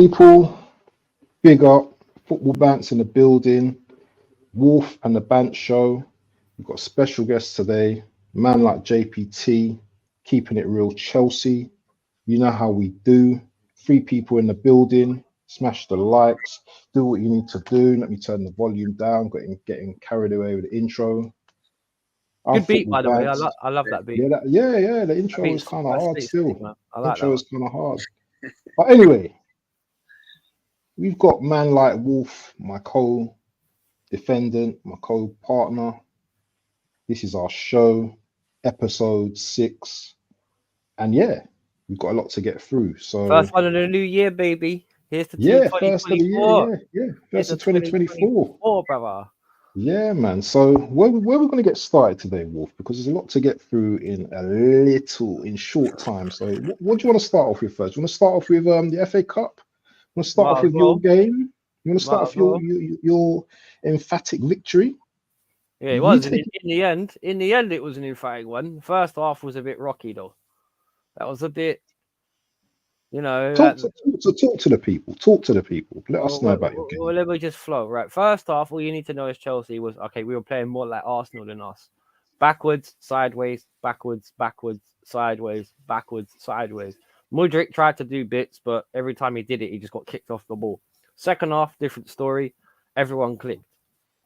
People, big up. Football Bantz in the building. Wolf and the Bantz show. We've got special guests today. Man like JPT, keeping it real Chelsea. You know how we do. 3 people in the building. Smash the likes. Do what you need to do. Let me turn the volume down. Getting carried away with the intro. Good beat, by the way. I love that beat. Yeah. The intro is kind of hard still. I like intro that is kind of hard. But anyway, we've got man like Wolf, my co-defendant, my co-partner. This is our show, episode 6. And yeah, we've got a lot to get through. So first one of the new year, baby. Here's the first of the year, first of 2024, brother. Yeah, man. So where we're going to get started today, Wolf, because there's a lot to get through in short time. So what do you want to start off with first? You want to start off with the FA Cup? You want to start off with your game? You want to start off your emphatic victory? Yeah, it was. In the end, it was an emphatic one. The first half was a bit rocky, though. That was a bit, Talk to the people. Talk to the people. Let us know about your game. Well, let me just flow. Right. First off, all you need to know is Chelsea was, we were playing more like Arsenal than us. Backwards, sideways, backwards, sideways, backwards, sideways. Mudryk tried to do bits, but every time he did it, he just got kicked off the ball. Second half, different story. Everyone clicked.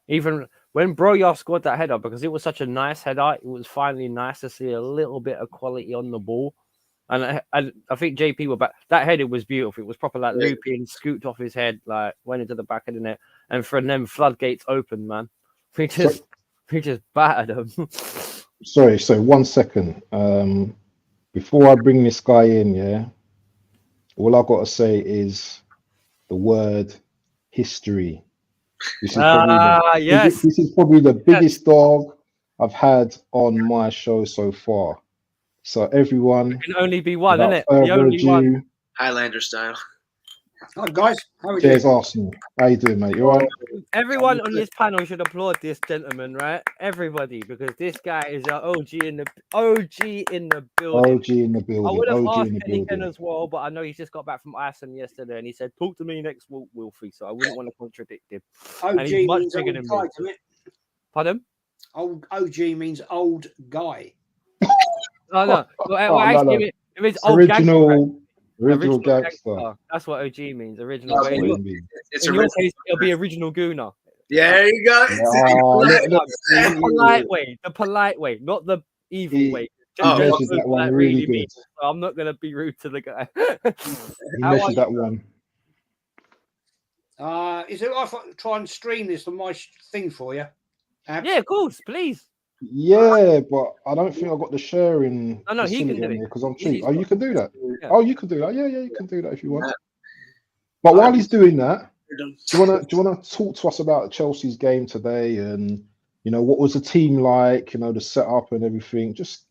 Even when Broja scored that header, because it was such a nice header, it was finally nice to see a little bit of quality on the ball. And I think JP were back. That header was beautiful. It was proper like looping, scooped off his head, like went into the back of the net. And from them, floodgates opened, man. We just battered them. Sorry, so 1 second. Before I bring this guy in, all I've got to say is the word history. This is probably the biggest dog I've had on my show so far. So everyone, it can only be one, isn't it? The only one. Highlander style. Hi guys, how are we Cheers, doing? Arsenal. How you doing, mate? You all right? Everyone on this panel should applaud this gentleman, right? Everybody, because this guy is an OG in the building. OG in the building. I would have asked Kenny as well, but I know he's just got back from Iceland yesterday, and he said, "Talk to me next week, Wilfie." So I wouldn't want to contradict him. OG and he's much means bigger old than guy, me. doesn't it? Pardon? OG means old guy. Oh no. It means original gangster. That's what OG means. Original. That's what it means. In your case, it'll be original gooner. Yeah, there you go. The polite way, not the evil way. Measured that one really good. So I'm not gonna be rude to the guy. He measured that one. Is it if I try and stream this on my thing for you? Yeah, of course, please. Yeah, but I don't think I got the sharing. No, he can do it because I'm cheap. Oh, you can do that. Yeah. Oh, you can do that. Yeah, you can do that if you want. But while he's doing that, do you wanna talk to us about Chelsea's game today and what was the team like? The setup and everything. Just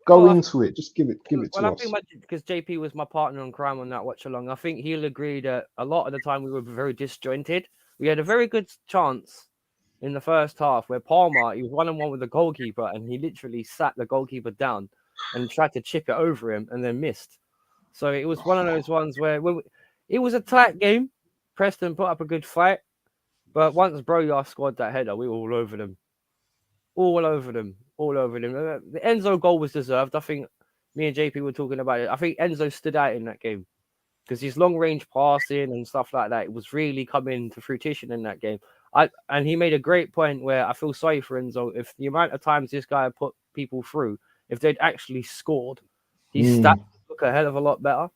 go into it. Just give it to us. I think because JP was my partner in crime on that watch along, I think he'll agree that a lot of the time we were very disjointed. We had a very good chance in the first half where Palmer, he was 1-on-1 with the goalkeeper and he literally sat the goalkeeper down and tried to chip it over him and then missed. So it was one of those ones where it was a tight game. Preston put up a good fight, but once Broja scored that header, we were all over them. The Enzo goal was deserved. I think me and JP were talking about it. I think Enzo stood out in that game because his long-range passing and stuff like that, it was really coming to fruition in that game. And he made a great point where I feel sorry for Enzo. If the amount of times this guy put people through, if they'd actually scored, his stats look a hell of a lot better.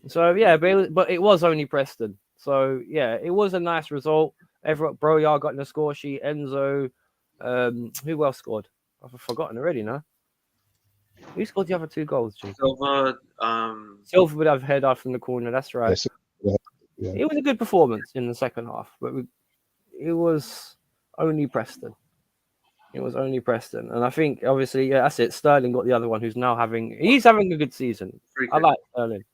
So yeah, but it was only Preston. So yeah, it was a nice result. Broja got in the score sheet. Enzo, who else scored? I've forgotten already now. Who scored the other 2 goals? Silva would have head out from the corner. That's right. Yeah. It was a good performance in the second half, but it was only Preston. And I think obviously, that's it. Sterling got the other one, who's now having a good season. I like Sterling.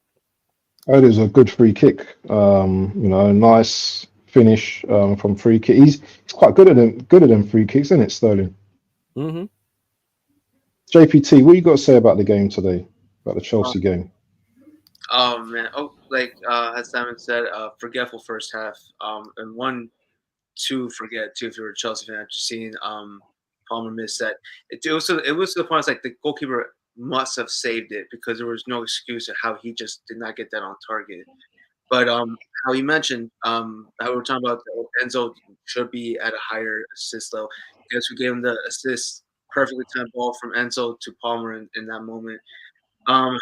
Oh, it was a good free kick. Nice finish from free kick. He's quite good at them free kicks, isn't it, Sterling? Mm-hmm. JPT, what you got to say about the game today, about the Chelsea game? Oh man! Oh, like as Simon said, forgetful first half. And one to forget too if you're a Chelsea fan after seeing Palmer miss that. It was to the point it's like the goalkeeper must have saved it because there was no excuse of how he just did not get that on target. But how you mentioned how we were talking about Enzo should be at a higher assist level. Guess who gave him the assist? Perfectly timed ball from Enzo to Palmer in that moment. Um,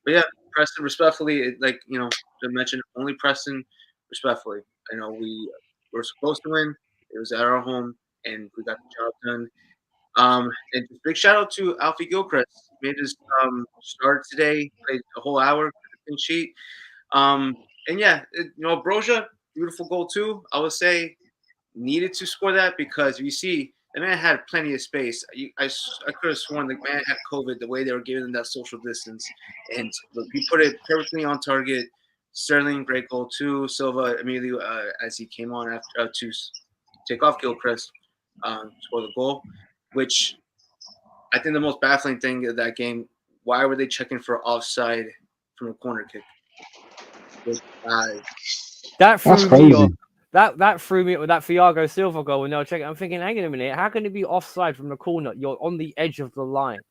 but yeah, Preston respectfully, like I mentioned, only Preston respectfully. I know we were supposed to win. It was at our home, and we got the job done. And just big shout out to Alfie Gilchrist. Made his start today. Played a whole hour, clean sheet. And yeah, Broja, beautiful goal too. I would say needed to score that because you see the man had plenty of space. I could have sworn the man had COVID the way they were giving him that social distance, and look, he put it perfectly on target. Sterling, great goal too. Silva immediately as he came on after to take off Gilchrist, score the goal, which I think the most baffling thing of that game. Why were they checking for offside from a corner kick? That threw That's me crazy. off. That threw me with that Thiago Silva goal. And they'll check it. I'm thinking, hang on a minute, how can it be offside from the corner? You're on the edge of the line.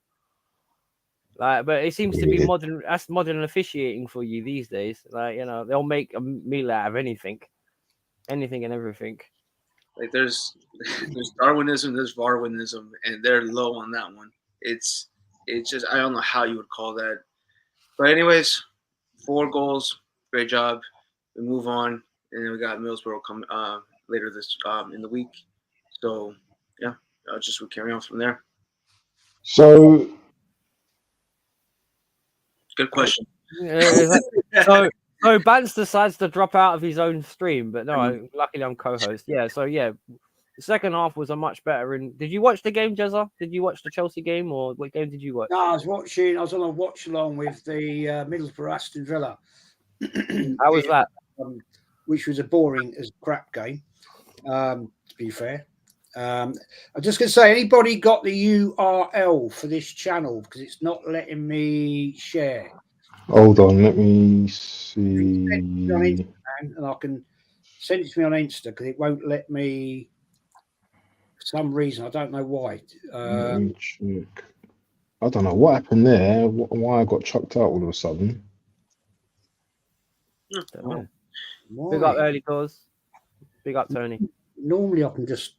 Like, but it seems to be modern. That's modern officiating for you these days. Like, they'll make a meal out of anything and everything. Like there's Darwinism, there's Varwinism, and they're low on that one. It's just I don't know how you would call that. But anyways, 4 goals, great job. We move on, and then we got Middlesbrough come later this in the week. So yeah, we carry on from there. So Good question. So Bantz decides to drop out of his own stream, but no, luckily I'm co-host. Yeah, so yeah, the second half was a much better. Did you watch the game, Jezza? Did you watch the Chelsea game, or what game did you watch? No, I was on a watch along with the Middlesbrough Aston Villa. How was that? Which was a boring as crap game. To be fair, I'm just going to say, anybody got the URL for this channel because it's not letting me share. Hold on, let me see. And I can send it to me on Insta because it won't let me. For some reason, I don't know why. Let me check. I don't know what happened there. Why I got chucked out all of a sudden. Big up early doors. Big up Tony. Normally, I can just.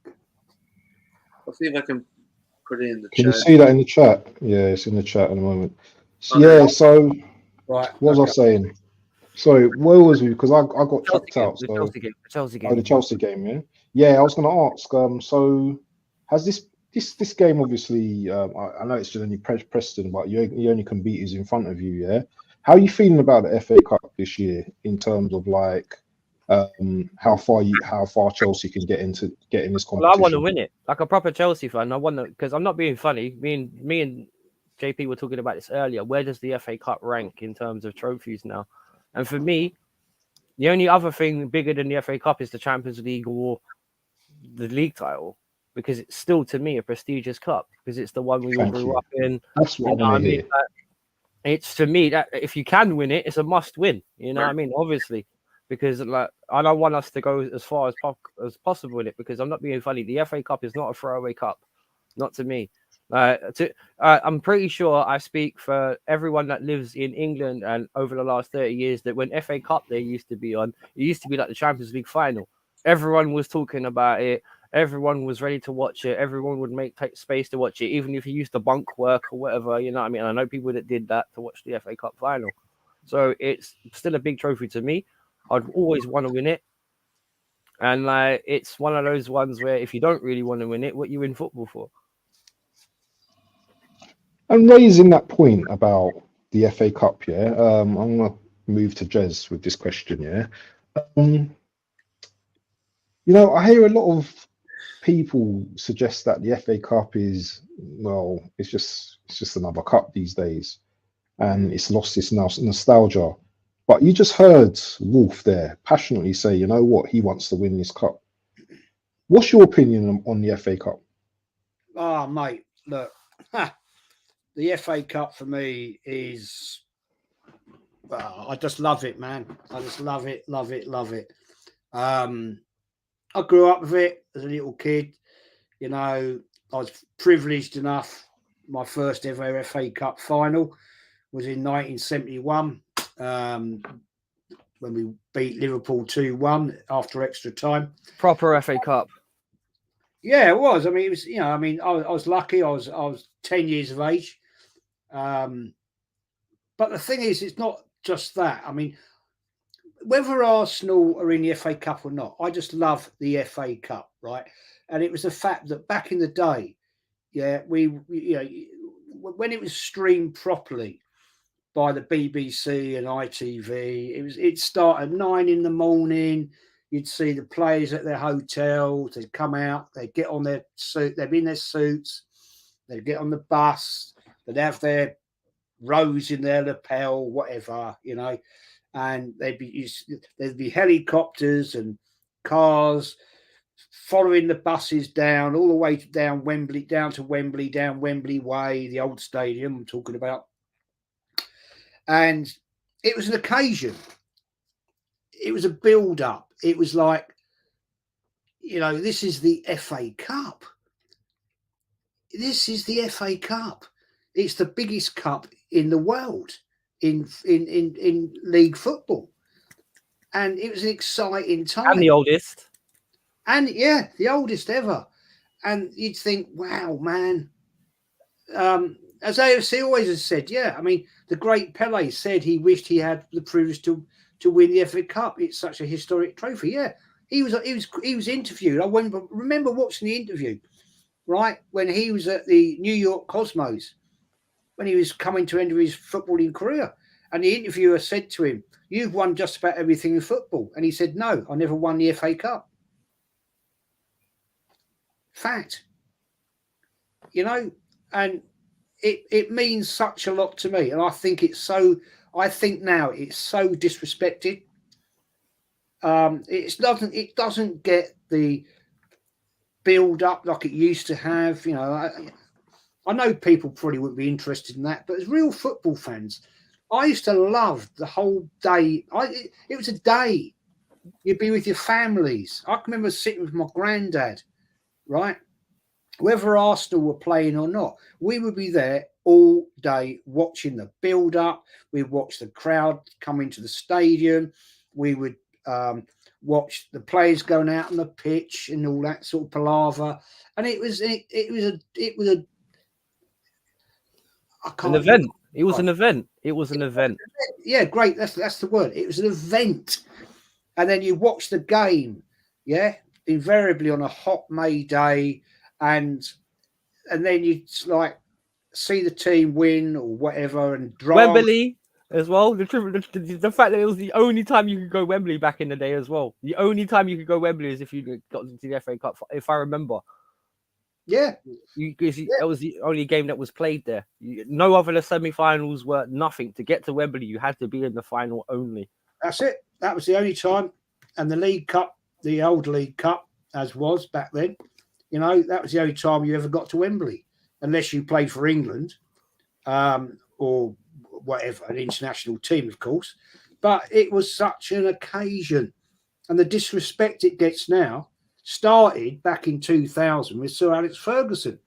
I'll see if I can put it in the chat. Can you see that in the chat? Yeah, it's in the chat at the moment. So, yeah, so right. What was I saying? Sorry, where was we? Because I got chucked out. The Chelsea game. Oh, the Chelsea game, yeah. Yeah, I was going to ask. So, has this game obviously? I know it's just only Preston, but you only can beat who's in front of you, yeah. How are you feeling about the FA Cup this year in terms of like how far Chelsea can get in this competition? Well, I want to win it like a proper Chelsea fan. I want to, because I'm not being funny. Me and JP were talking about this earlier. Where does the FA Cup rank in terms of trophies now? And for me, the only other thing bigger than the FA Cup is the Champions League or the league title, because it's still, to me, a prestigious cup because it's the one we all grew up in. That's what I mean. It's, to me, that if you can win it, it's a must win. You know what I mean? Obviously, because like I don't want us to go as far as possible in it, because I'm not being funny. The FA Cup is not a throwaway cup, not to me. I'm pretty sure I speak for everyone that lives in England and over the last 30 years that when FA Cup Day used to be on, it used to be like the Champions League final. Everyone was talking about it. Everyone was ready to watch it. Everyone would take space to watch it, even if you used to bunk work or whatever. You know what I mean? I know people that did that to watch the FA Cup final. So it's still a big trophy to me. I'd always want to win it. And like, it's one of those ones where if you don't really want to win it, what you in football for? And raising that point about the FA Cup, yeah, I'm going to move to Jez with this question, yeah. I hear a lot of people suggest that the FA Cup is, well, it's just another cup these days, and it's lost its nostalgia. But you just heard Wolf there passionately say, you know what, he wants to win this cup. What's your opinion on the FA Cup? Oh, mate, look. The FA Cup for me is I just love it, man. I just love it, love it, love it. I grew up with it as a little kid. You know, I was privileged enough. My first ever FA Cup final was in 1971 when we beat Liverpool 2-1 after extra time. Proper FA Cup. Yeah, it was. I mean, it was. You know, I mean, I was lucky. I was 10 years of age. But the thing is, it's not just that. I mean, whether Arsenal are in the FA Cup or not, I just love the FA Cup, right? And it was the fact that back in the day, yeah, we you know, when it was streamed properly by the BBC and ITV, it started at 9 a.m. You'd see the players at their hotels. They'd come out. They'd get on their suit. They'd be in their suits. They'd get on the bus. They'd have their rose in their lapel, whatever, you know. And there'd be helicopters and cars following the buses down all the way down Wembley, down Wembley Way, the old stadium I'm talking about. And it was an occasion. It was a build-up. It was like, you know, this is the FA Cup. This is the FA Cup. It's the biggest cup in the world in league football. And it was an exciting time. And the oldest. And yeah, the oldest ever. And you'd think, wow, man. As AFC always has said, yeah, I mean, the great Pele said he wished he had the privilege to win the FA Cup. It's such a historic trophy. Yeah, he was interviewed. I remember watching the interview, right, when he was at the New York Cosmos, when he was coming to end of his footballing career. And the interviewer said to him, "You've won just about everything in football." And he said, "No, I never won the FA Cup." Fact. You know, and it means such a lot to me. And I think now it's so disrespected. It doesn't get the build up like it used to have. You know, I know people probably wouldn't be interested in that, but as real football fans, I used to love the whole day. It was a day. You'd be with your families. I can remember sitting with my granddad, right? Whether Arsenal were playing or not, we would be there all day watching the build-up. We'd watch the crowd come into the stadium. We would watch the players going out on the pitch and all that sort of palaver. And it was an event. It was an event. It was an event. Yeah, great. That's the word. It was an event. And then you watch the game, yeah, invariably on a hot May day. And then you'd like see the team win or whatever, and drama. Wembley as well. The fact that it was the only time you could go Wembley back in the day as well. The only time you could go Wembley is if you got into the FA Cup, if I remember. Yeah, that was the only game that was played there. No other semi-finals were nothing. To get to Wembley, you had to be in the final only. That's it. That was the only time. And the League Cup, the old League Cup, as was back then. You know, that was the only time you ever got to Wembley, unless you played for England or whatever, an international team, of course. But it was such an occasion. And the disrespect it gets now started back in 2000 with Sir Alex Ferguson,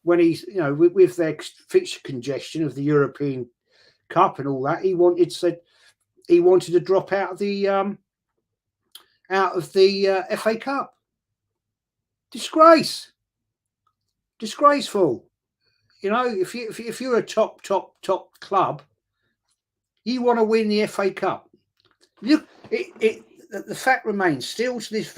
when he's, you know, with their fixture congestion of the European Cup and all that, he wanted to drop out of the FA Cup. Disgraceful. You know, if you're a top club, you want to win the FA Cup. Look, the fact remains, still to this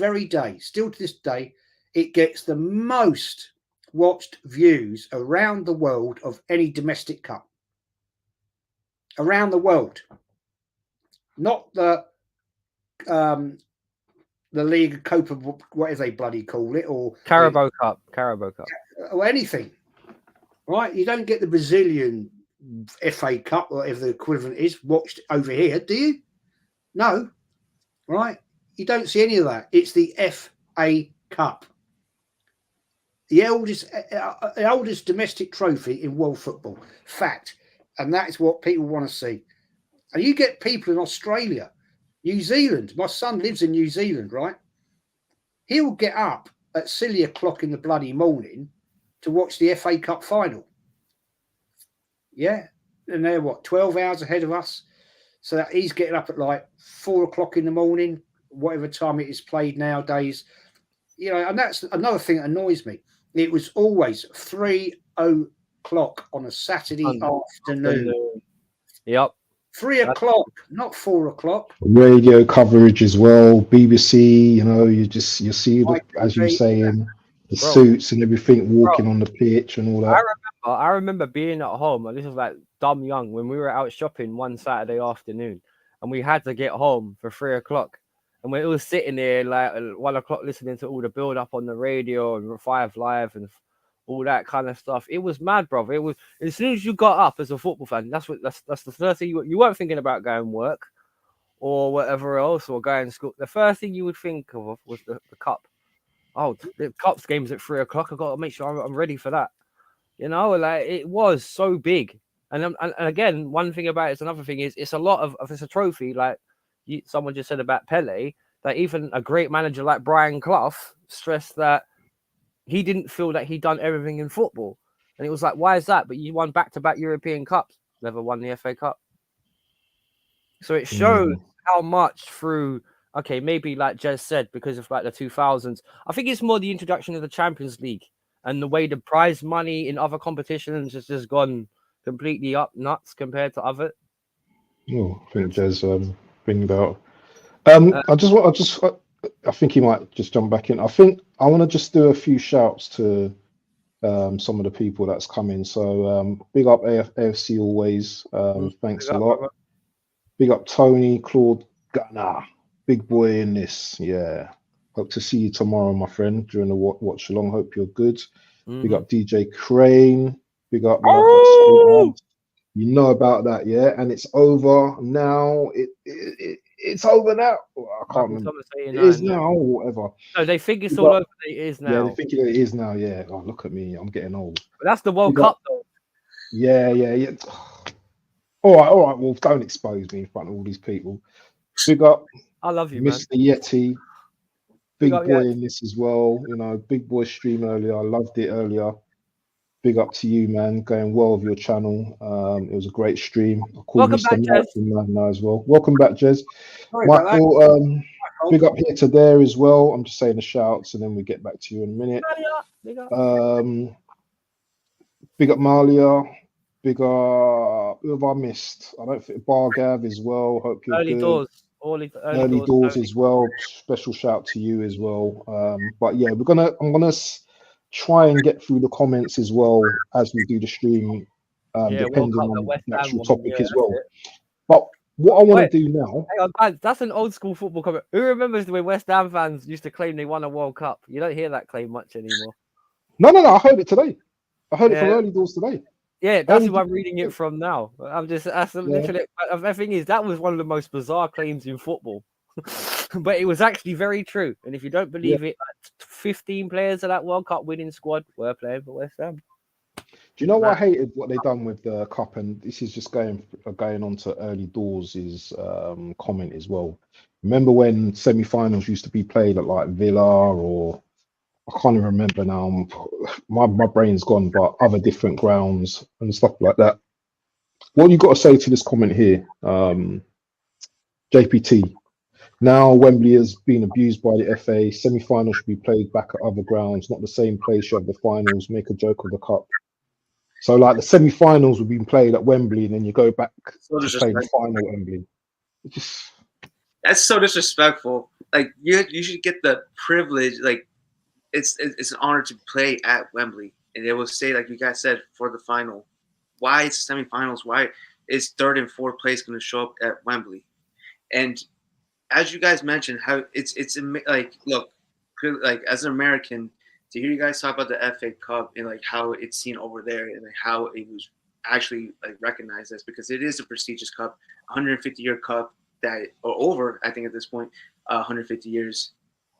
day, it gets the most watched views around the world of any domestic cup. Around the world, not the League Copa, whatever they bloody call it, or Carabao Cup, or anything, right? You don't get the Brazilian FA Cup, or whatever the equivalent is, watched over here, do you? No, right? You don't see any of that. It's the FA Cup, the oldest domestic trophy in world football. Fact, and that's what people want to see. And you get people in Australia, New Zealand. My son lives in New Zealand, right? He'll get up at silly o'clock in the bloody morning to watch the FA Cup final. Yeah. And they're 12 hours ahead of us. So that he's getting up at like 4 o'clock in the morning, whatever time it is played nowadays. You know, and that's another thing that annoys me. It was always 3 o'clock on a Saturday afternoon. Yep. 3 o'clock, not 4 o'clock. Radio coverage as well, BBC. You know, you see the, as you're saying, the suits and everything, walking on the pitch and all that. I remember being at home, and this was like dumb young, when we were out shopping one Saturday afternoon, and we had to get home for 3 o'clock. And we was sitting there like at 1 o'clock listening to all the build up on the radio and 5 Live and all that kind of stuff. It was mad, brother. It was, as soon as you got up as a football fan, that's the first thing you weren't thinking about going work or whatever else or going to school. The first thing you would think of was the cup. Oh, the Cups game's at 3 o'clock. I've got to make sure I'm ready for that. You know, like it was so big. And again, one thing about it's another thing is it's a lot of it's a trophy. Like someone just said about Pele, that even a great manager like Brian Clough stressed that he didn't feel that he'd done everything in football. And it was like, why is that? But you won back-to-back European Cups, never won the FA Cup. So it shows how much through, okay, maybe like Jez said, because of like the 2000s, I think it's more the introduction of the Champions League and the way the prize money in other competitions has just gone completely up nuts compared to other. Oh, I think Jez bringing about. I think he might just jump back in. I think I want to just do a few shouts to some of the people that's coming. So big up AFC always. Thanks a lot. Brother. Big up Tony, Claude, Ghana, big boy in this. Yeah. Hope to see you tomorrow, my friend, during the watch along. Hope you're good. Big up DJ Crane. Big up. You know about that, yeah? And it's over now. It's over now. I can't remember. It is now or whatever. No, they think it's all over. It is now. Yeah, they think it is now, yeah. Oh, look at me. I'm getting old. But that's the World Cup, though. Yeah. All right. Well, don't expose me in front of all these people. Big up. I love you, Mr. man. Yeti. Big boy in this as well. You know, big boy stream earlier. I loved it earlier. Big up to you, man. Going well with your channel. It was a great stream. Welcome back, Jez. Now as well. Welcome back, Jez. Michael, big up here to there as well. I'm just saying the shouts and then we get back to you in a minute. Big up Malia. Big up. Who have I missed? I don't think Bargav as well. Hope you're early good. Doors. Early doors as well. Special shout to you as well. But yeah, I'm gonna try and get through the comments as well as we do the stream, depending on the actual topic as well. But what I want to do now... Hang on, that's an old school football comment. Who remembers when West Ham fans used to claim they won a World Cup? You don't hear that claim much anymore. No, I heard it today. I heard it from Early Doors today. Yeah, that's who I'm reading it from now. Literally, the thing is, that was one of the most bizarre claims in football. But it was actually very true. And if you don't believe it, 15 players of that World Cup winning squad were playing for West Ham. Do you know what I hated what they done with the cup? And this is just going on to Early Doors' comment as well. Remember when semi-finals used to be played at like Villa or I can't even remember now. My brain's gone, but other different grounds and stuff like that. What you got to say to this comment here, JPT? Now Wembley has been abused by the FA. Semi-finals should be played back at other grounds, not the same place you have the finals. Make a joke of the cup. So like the semi-finals would be played at Wembley, and then you go back to play the final at Wembley. That's so disrespectful. Like you should get the privilege. Like it's an honor to play at Wembley, and they will say, like you guys said, for the final. Why it's semi-finals? Why is third and fourth place going to show up at Wembley? And as you guys mentioned, how it's like, look, like as an American, to hear you guys talk about the FA Cup and like how it's seen over there and like how it was actually like recognized as, because it is a prestigious cup, 150-year cup that, or over, I think at this point, 150 years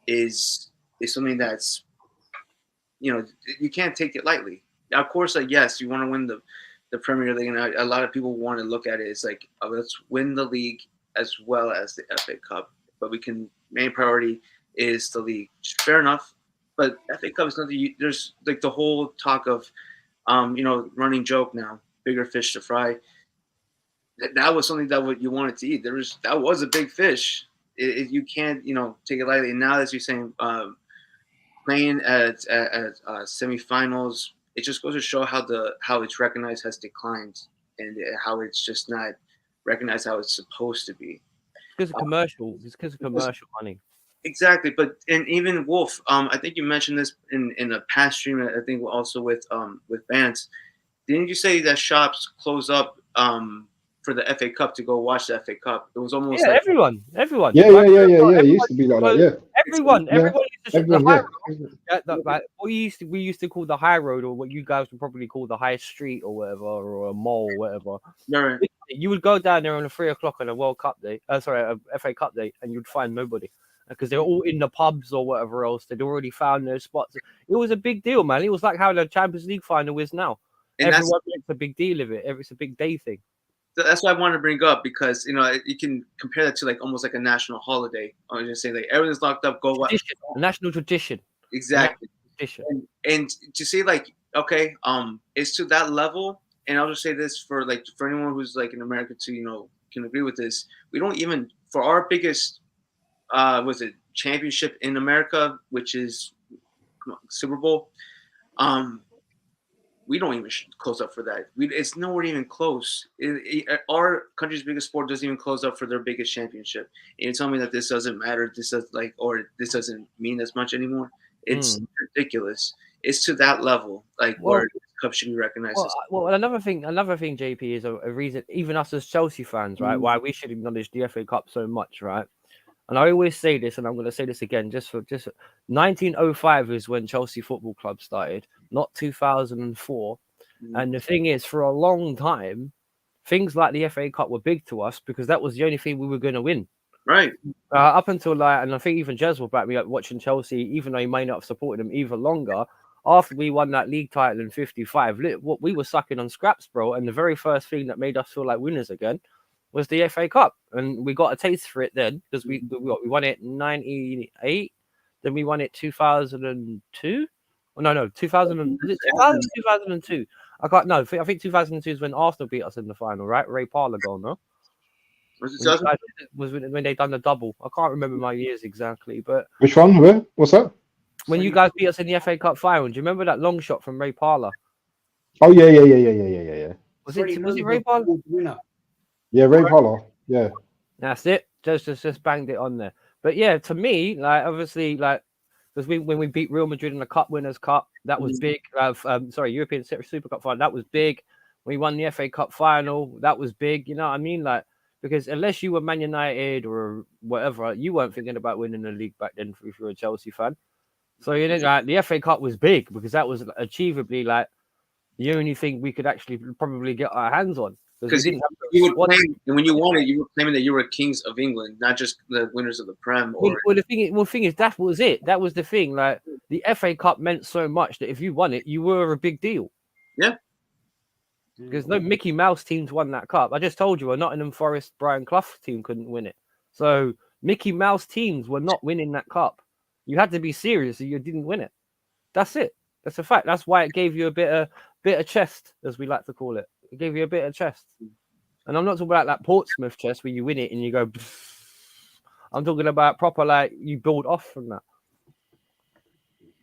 is something that's, you know, you can't take it lightly. Now, of course, like yes, you want to win the Premier League, and a lot of people want to look at it. It's like, let's win the league as well as the FA Cup, but main priority is the league. Fair enough, but FA Cup is nothing. There's like the whole talk of, running joke now, bigger fish to fry. That was something that you wanted to eat. That was a big fish. You can't take it lightly. And now, as you're saying, playing at semifinals, it just goes to show how it's recognized has declined, and how it's just not recognized how it's supposed to be. Because of commercial. It's because of commercial money. Exactly, and even Wolf, I think you mentioned this in a past stream. I think also with Bantz. Didn't you say that shops close up for the FA Cup to go watch the FA Cup? It was almost like everyone. Yeah. It used to be like that. Yeah. Everyone used to Everyone, the high yeah. road. Like, we used to call the high road, or what you guys would probably call the high street, or whatever, or a mall, or whatever. Right. You would go down there on a 3 o'clock on a World Cup day. A FA Cup day, and you'd find nobody because they're all in the pubs or whatever else. They'd already found their spots. It was a big deal, man. It was like how the Champions League final is now. And everyone makes a big deal of it. It's a big day thing. That's what I wanted to bring up, because you can compare that to like almost like a national holiday. I was just saying, like, everything's locked up. Go watch. A national tradition. Exactly. Tradition. And to say like, okay, it's to that level. And I'll just say this for anyone who's like in America to can agree with this. We don't even, for our biggest championship in America, which is Super Bowl. We don't even close up for that. It's nowhere even close. Our country's biggest sport doesn't even close up for their biggest championship. And you tell me that this doesn't matter, this doesn't mean as much anymore. It's ridiculous. It's to that level, where the cup should be recognized. Well, another thing, JP, is a reason, even us as Chelsea fans, right, why we should acknowledge the FA Cup so much, right? And I always say this, and I'm going to say this again, just 1905 is when Chelsea Football Club started, not 2004. And the thing is, for a long time, things like the FA Cup were big to us because that was the only thing we were going to win. Right. Up until and I think even Jez will back me up watching Chelsea, even though he may not have supported them even longer. After we won that league title in '55, what we were sucking on scraps, bro. And the very first thing that made us feel like winners again was the FA Cup, and we got a taste for it then because we won it in '98, then we won it 2002. Oh, no, 2002. I think 2002 is when Arsenal beat us in the final, right? Ray Parlour goal, no? Was when they done the double. I can't remember my years exactly, but which one? Where? What's that? When you guys beat us in the FA Cup final, do you remember that long shot from Ray Parlour? Oh yeah. Was it Ray Parlour? Yeah, Ray Parlour. Yeah. That's it. Just banged it on there. But yeah, to me, like obviously, like because when we beat Real Madrid in the Cup Winners' Cup, that was big. European Super Cup final, that was big. We won the FA Cup final, that was big. You know what I mean? Like, because unless you were Man United or whatever, you weren't thinking about winning the league back then if you were a Chelsea fan. So like the FA Cup was big because that was achievably like the only thing we could actually probably get our hands on. Because you would claim, and when you won it, you were claiming that you were kings of England, not just the winners of the Prem. The thing is, that was it. That was the thing. Like the FA Cup meant so much that if you won it, you were a big deal. Yeah. Because no Mickey Mouse teams won that cup. I just told you, a Nottingham Forest Brian Clough team couldn't win it. So Mickey Mouse teams were not winning that cup. You had to be serious, or you didn't win it. That's it. That's a fact. That's why it gave you a bit of chest, as we like to call it. It gave you a bit of chest. And I'm not talking about that Portsmouth chest where you win it and you go. I'm talking about proper, like you build off from that.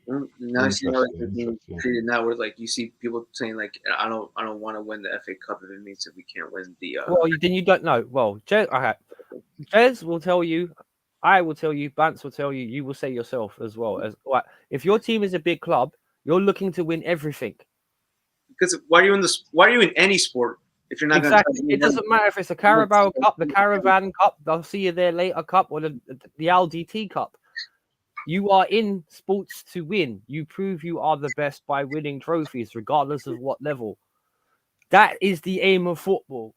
Now you see how it's being treated now, where like you see people saying like, I don't want to win the FA Cup if it means that we can't win the. Well, then you don't know. Well, Jez will tell you. I will tell you. Bantz will tell you. You will say yourself as well. As like, if your team is a big club, you're looking to win everything. Because why are you in any sport if you're not exactly? It doesn't matter if it's a Carabao Cup, the Caravan Cup, they'll see you there later Cup, or the LDT Cup. You are in sports to win. You prove you are the best by winning trophies, regardless of what level. That is the aim of football.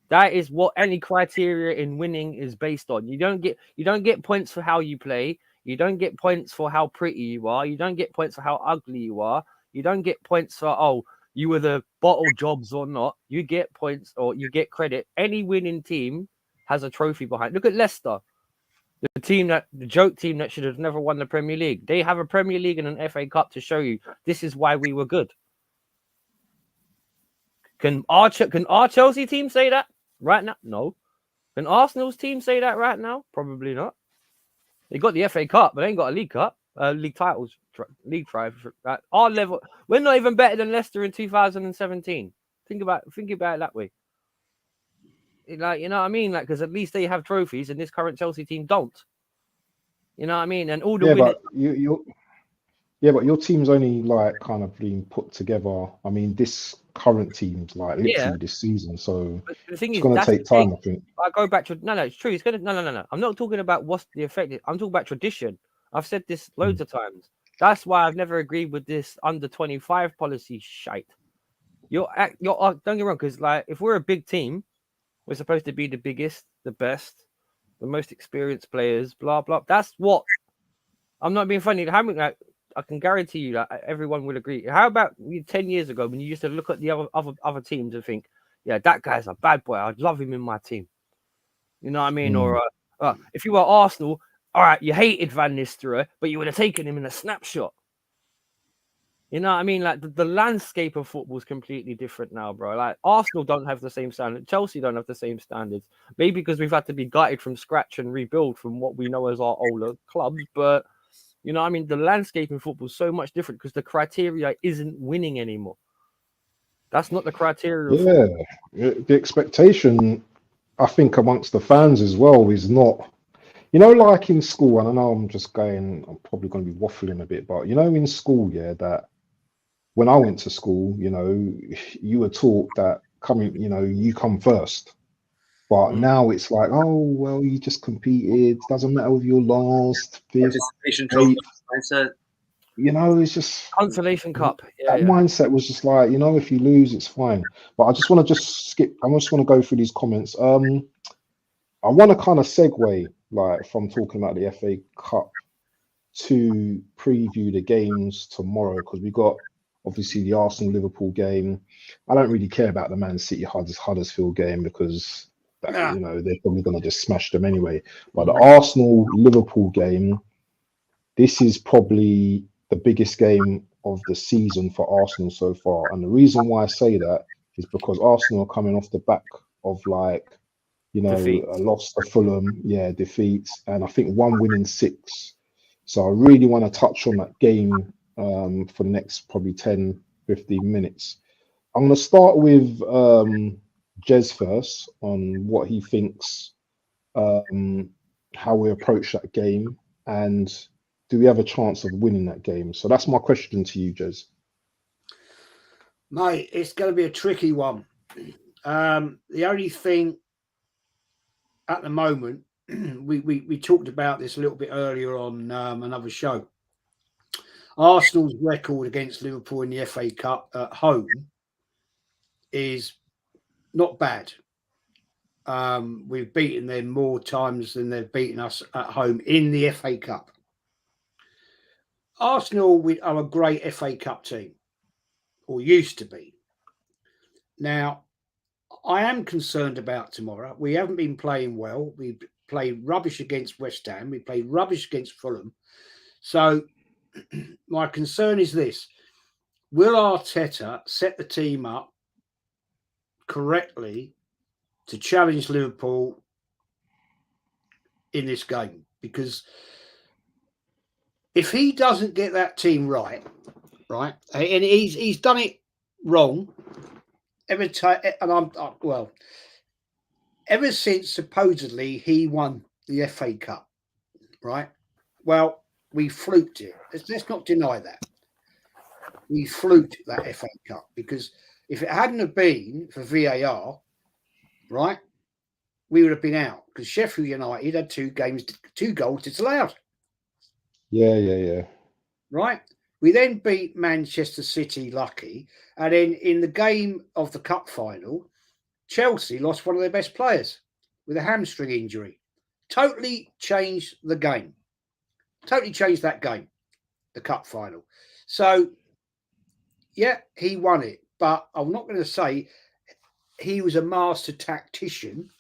That is what any criteria in winning is based on. You don't get points for how you play. You don't get points for how pretty you are. You don't get points for how ugly you are. You don't get points for you were the bottle jobs or not, you get points or you get credit. Any winning team has a trophy behind. Look at Leicester, the joke team that should have never won the Premier League. They have a Premier League and an FA Cup to show you this is why we were good. Can our Chelsea team say that right now? No. Can Arsenal's team say that right now? Probably not. They got the FA Cup, but they ain't got a League Cup, league titles, league try. At our level, we're not even better than Leicester in 2017. Think about it that way. Like, you know what I mean? Like, because at least they have trophies, and this current Chelsea team don't. You know what I mean? And all the winners. But your team's only like kind of being put together. I mean, this current team's like literally this season, so the thing it's is, going to take time. I think. I go back to it's true. It's gonna no. I'm not talking about what's the effect. I'm talking about tradition. I've said this loads of times. That's why I've never agreed with this under 25 policy shite. You're don't get me wrong, because like if we're a big team, we're supposed to be the biggest, the best, the most experienced players. Blah blah. That's what. I'm not being funny. How many? Like, I can guarantee you that everyone will agree. How about 10 years ago when you used to look at the other teams and think, yeah, that guy's a bad boy. I'd love him in my team. You know what I mean? Or if you were Arsenal, all right, you hated Van Nistelrooy, but you would have taken him in a snapshot. You know what I mean? Like the landscape of football is completely different now, bro. Like Arsenal don't have the same standard. Chelsea don't have the same standards. Maybe because we've had to be gutted from scratch and rebuild from what we know as our older clubs, but you know what I mean? The landscape in football is so much different because the criteria isn't winning anymore. That's not the criteria. The expectation, I think, amongst the fans as well is not, you know, like in school, and I know I'm probably going to be waffling a bit, but you know, in school, that when I went to school, you know, you were taught that you come first. But now it's like, oh, well, you just competed. Doesn't matter if you're last, fifth, mindset. You know, it's just consolation cup. Mindset was just like, you know, if you lose, it's fine. But I just want to skip. I just want to go through these comments. I want to kind of segue, like, from talking about the FA Cup to preview the games tomorrow, because we got obviously the Arsenal-Liverpool game. I don't really care about the Man City Huddersfield game because you know, they're probably going to just smash them anyway. But the Arsenal-Liverpool game, this is probably the biggest game of the season for Arsenal so far. And the reason why I say that is because Arsenal are coming off the back of, like, you know, a loss to Fulham, defeats, and I think 1 win in 6. So I really want to touch on that game for the next probably 10, 15 minutes. I'm going to start with Jez first on what he thinks, how we approach that game, and do we have a chance of winning that game? So that's my question to you, Jez. Mate, it's going to be a tricky one. The only thing at the moment, we talked about this a little bit earlier on another show. Arsenal's record against Liverpool in the FA Cup at home is not bad. We've beaten them more times than they've beaten us at home in the FA Cup. Arsenal are a great FA Cup team, or used to be. Now, I am concerned about tomorrow. We haven't been playing well. We played rubbish against West Ham. We played rubbish against Fulham. So my concern is this. Will Arteta set the team up correctly to challenge Liverpool in this game? Because if he doesn't get that team right, and he's done it wrong every time, and ever since supposedly he won the FA Cup, right? Well, we fluked it. Let's not deny that. We fluked that FA Cup, because if it hadn't have been for VAR, right, we would have been out, because Sheffield United had 2 goals disallowed. Yeah. Right? We then beat Manchester City lucky. And then in the game of the cup final, Chelsea lost one of their best players with a hamstring injury. Totally changed the game. Totally changed that game, the cup final. So, yeah, he won it. but I'm not going to say he was a master tactician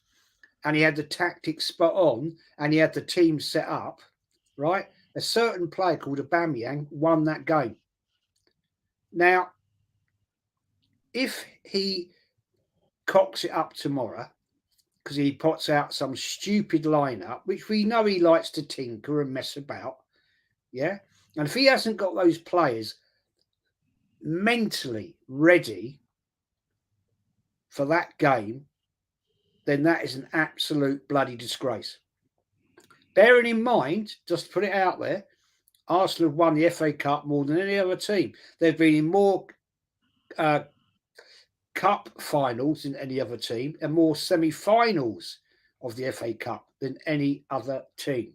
and he had the tactics spot on and he had the team set up, right? A certain player called Aubameyang won that game. Now, if he cocks it up tomorrow because he puts out some stupid lineup, which we know he likes to tinker and mess about, yeah? And if he hasn't got those players mentally ready for that game, then that is an absolute bloody disgrace. Bearing in mind, just to put it out there, Arsenal have won the FA Cup more than any other team. They've been in more cup finals than any other team and more semi-finals of the FA Cup than any other team.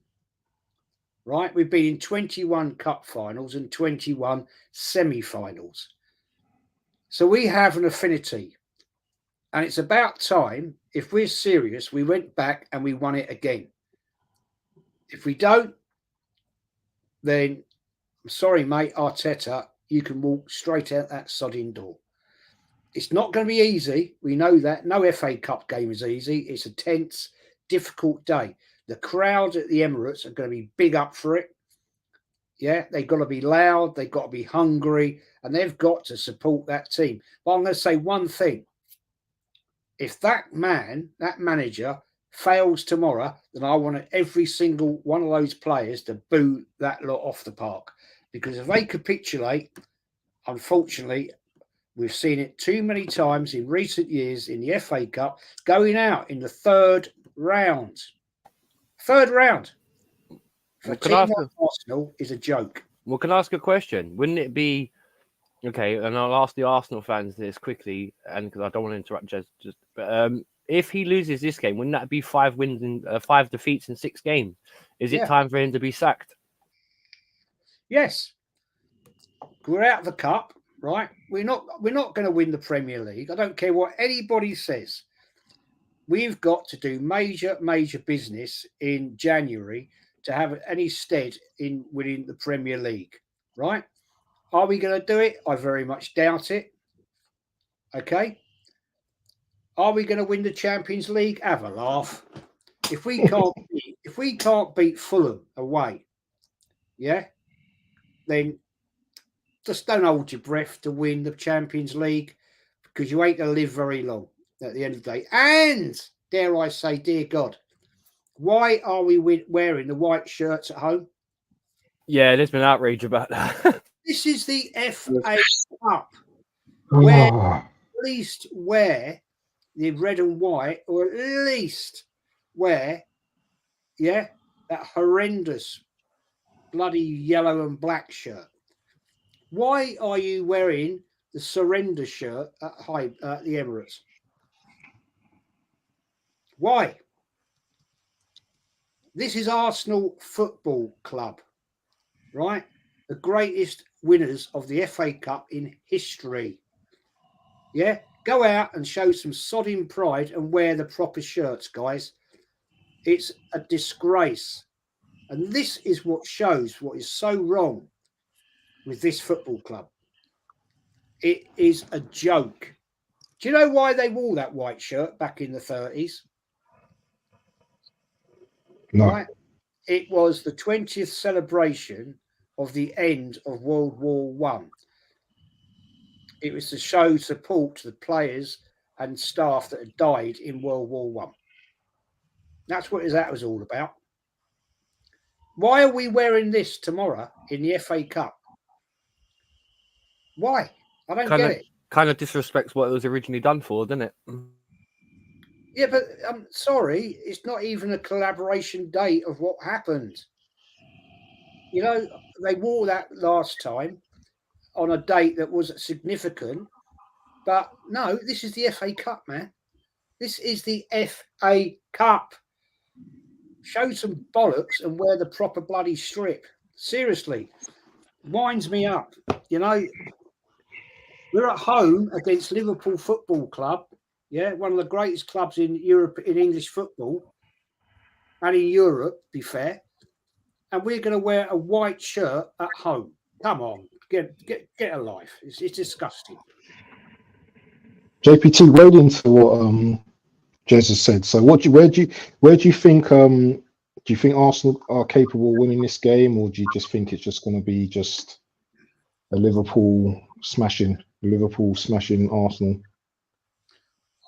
Right? We've been in 21 cup finals and 21 semi-finals. So we have an affinity. And it's about time, if we're serious, we went back and we won it again. If we don't, then I'm sorry, mate, Arteta, you can walk straight out that sodding door. It's not going to be easy. We know that. No FA Cup game is easy. It's a tense, difficult day. The crowd at the Emirates are going to be big up for it. Yeah, they've got to be loud. They've got to be hungry. And they've got to support that team. But I'm going to say one thing. If that manager fails tomorrow, then I want every single one of those players to boo that lot off the park. Because if they capitulate, unfortunately, we've seen it too many times in recent years in the FA Cup, going out in the third round. Third round. For a team like Arsenal is a joke. Well, can I ask a question? Wouldn't it be... Okay, and I'll ask the Arsenal fans this quickly, and because I don't want to interrupt but if he loses this game, wouldn't that be 5 wins and 5 defeats in 6 games? Is it time for him to be sacked? Yes. We're out of the cup, right? We're not going to win the Premier League. I don't care what anybody says. We've got to do major business in January to have any stead in winning the Premier League, right? Are we going to do it? I very much doubt it. Okay. Are we going to win the Champions League? Have a laugh. If we can't beat Fulham away, yeah, then just don't hold your breath to win the Champions League because you ain't going to live very long at the end of the day. And dare I say, dear God, why are we wearing the white shirts at home? Yeah, there's been outrage about that. This is the FA Cup, where at least wear the red and white, or at least wear, that horrendous bloody yellow and black shirt. Why are you wearing the surrender shirt at the Emirates? Why? This is Arsenal Football Club, right? The greatest winners of the FA Cup in history. Yeah, go out and show some sodding pride and wear the proper shirts, guys. It's a disgrace. And this is what shows what is so wrong with this football club. It is a joke. Do you know why they wore that white shirt back in the 30s? No. Right? It was the 20th celebration of the end of World War I. It was to show support to the players and staff that had died in World War I. That's what that was all about. Why are we wearing this tomorrow in the FA Cup? Why? I don't get it. Kind of disrespects what it was originally done for, doesn't it? Yeah, but I'm sorry, it's not even a collaboration date of what happened. You know, they wore that last time on a date that was significant. But no, this is the FA Cup, man. This is the FA Cup. Show some bollocks and wear the proper bloody strip. Seriously. Winds me up. You know, we're at home against Liverpool Football Club. Yeah, one of the greatest clubs in Europe, in English football, and in Europe, be fair. And we're going to wear a white shirt at home. Come on, get a life. It's disgusting. JPT weighed into what Jez has said. So where do you think Arsenal are capable of winning this game, or do you just think it's just going to be just a Liverpool smashing Arsenal?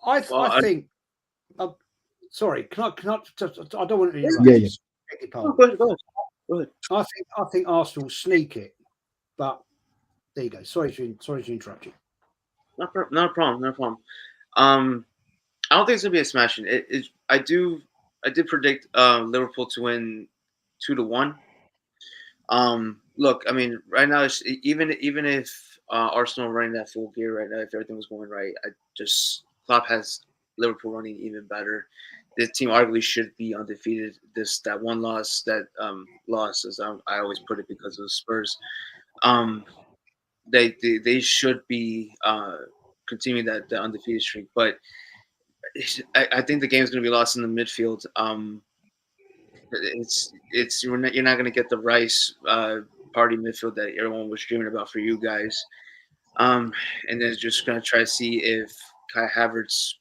I think. Sorry, can I? I don't want to interrupt. Yeah, you. yeah. Go ahead. I think Arsenal sneak it, but there you go. Sorry to interrupt you. Not a problem. I don't think it's gonna be a smashing. I did predict Liverpool to win 2-1. Look, I mean, right now, even if Arsenal running that full gear right now, if everything was going right, Klopp has Liverpool running even better. This team arguably should be undefeated. That one loss, as I always put it, because of the Spurs. They should be continuing that undefeated streak, but I think the game's going to be lost in the midfield. You're not going to get the Rice party midfield that everyone was dreaming about for you guys. And then just going to try to see if Kai Havertz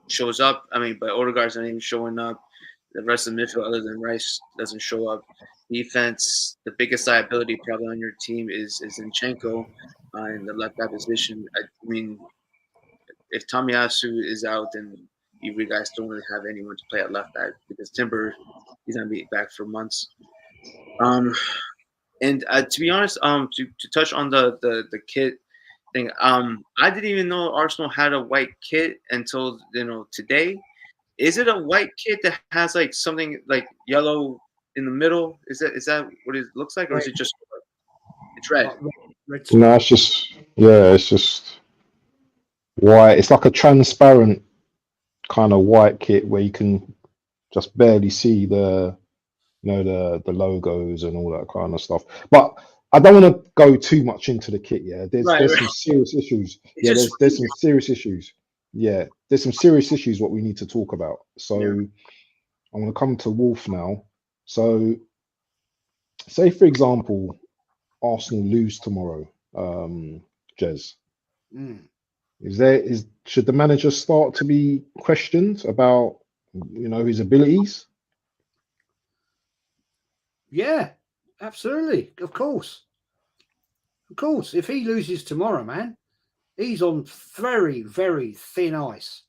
shows up. I mean, but Odegaard's not even showing up. The rest of the midfield, other than Rice, doesn't show up. Defense, the biggest liability probably on your team is Zinchenko in the left back position. I mean, if Tomiyasu is out, then you guys don't really have anyone to play at left back, because Timber, he's gonna be back for months. And to be honest, to touch on the kit thing, I didn't even know Arsenal had a white kit until today. Is it a white kit that has like something like yellow in the middle? Is that what it looks like, or is it just it's red? No, it's just white. It's like a transparent kind of white kit where you can just barely see the logos and all that kind of stuff. But I don't want to go too much into the kit. Yeah, there's some serious issues. Yeah, there's some serious issues. Yeah, there's some serious issues what we need to talk about. So I'm going to come to Wolf now. So say for example, Arsenal lose tomorrow, Jez. Should the manager start to be questioned about his abilities? Yeah, absolutely. Of course. If he loses tomorrow, man, he's on very, very thin ice.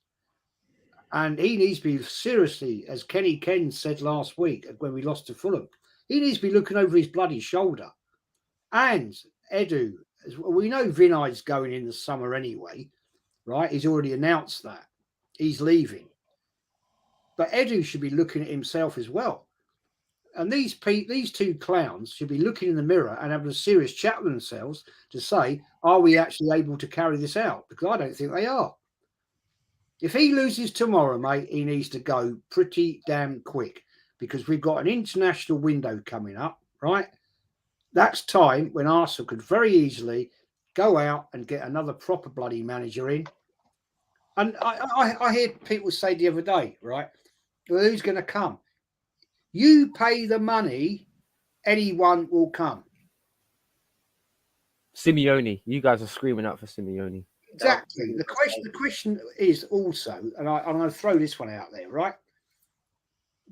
And he needs to be seriously, as Kenny Ken said last week when we lost to Fulham, he needs to be looking over his bloody shoulder. And Edu, we know Vinay's going in the summer anyway, right? He's already announced that. He's leaving. But Edu should be looking at himself as well. And these two clowns should be looking in the mirror and having a serious chat with themselves to say, are we actually able to carry this out? Because I don't think they are. If he loses tomorrow, mate, he needs to go pretty damn quick, because we've got an international window coming up, right? That's time when Arsenal could very easily go out and get another proper bloody manager in. And I heard people say the other day, right, well, who's going to come? You pay the money, anyone will come. Simeone. You guys are screaming out for Simeone. Exactly. The question is also, and I'm going to throw this one out there, right?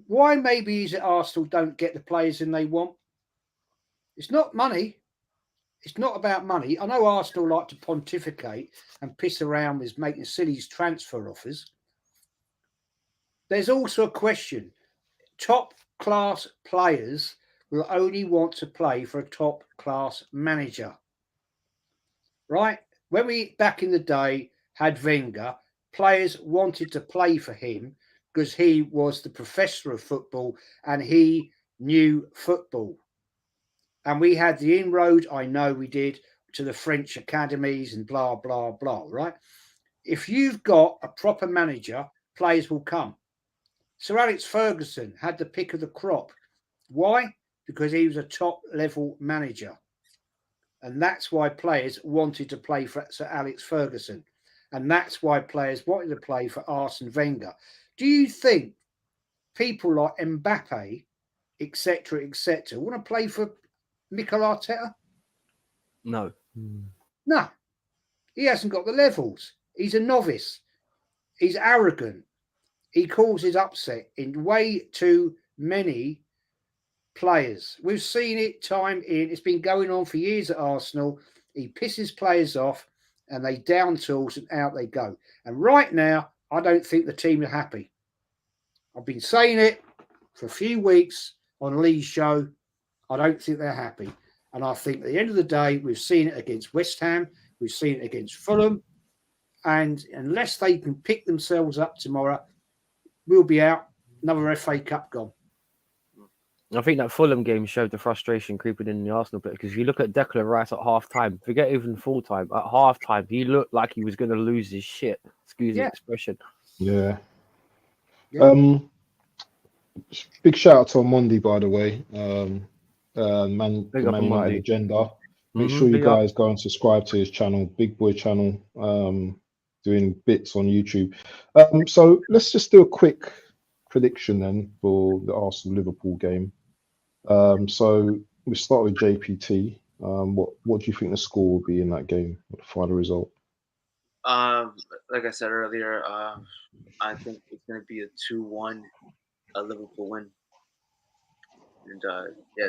Why maybe is it Arsenal don't get the players in they want? It's not money. It's not about money. I know Arsenal like to pontificate and piss around with making silly transfer offers. There's also a question. Top class players will only want to play for a top class manager. Right? When we back in the day had Wenger, players wanted to play for him because he was the professor of football and he knew football. And we had the inroad, I know we did, to the French academies and blah, blah, blah, right? If you've got a proper manager, players will come. Sir Alex Ferguson had the pick of the crop. Why? Because he was a top-level manager. And that's why players wanted to play for Sir Alex Ferguson. And that's why players wanted to play for Arsene Wenger. Do you think people like Mbappe, etc., want to play for Mikel Arteta? No. No. He hasn't got the levels. He's a novice. He's arrogant. He causes upset in way too many players. We've seen it time in. It's been going on for years at Arsenal. He pisses players off and they down tools and out they go. And right now, I don't think the team are happy. I've been saying it for a few weeks on Lee's show. I don't think they're happy. And I think at the end of the day, we've seen it against West Ham. We've seen it against Fulham. And unless they can pick themselves up tomorrow, we'll be out. Another FA Cup gone. I think that Fulham game showed the frustration creeping in the Arsenal bit, because if you look at Declan Rice at half time, forget even full time, at half time, he looked like he was going to lose his shit. Excuse the expression. Yeah. Yeah. Big shout out to Monday, by the way. Man Big up United Omondi. Agenda. Make Mhm, sure you big up. guys go and subscribe to his channel, Big Boy channel, doing bits on YouTube. So let's just do a quick prediction then for the Arsenal Liverpool game. So we start with JPT. What do you think the score will be in that game? What the final result? Like I said earlier, I think it's going to be a 2-1 Liverpool win. And yeah,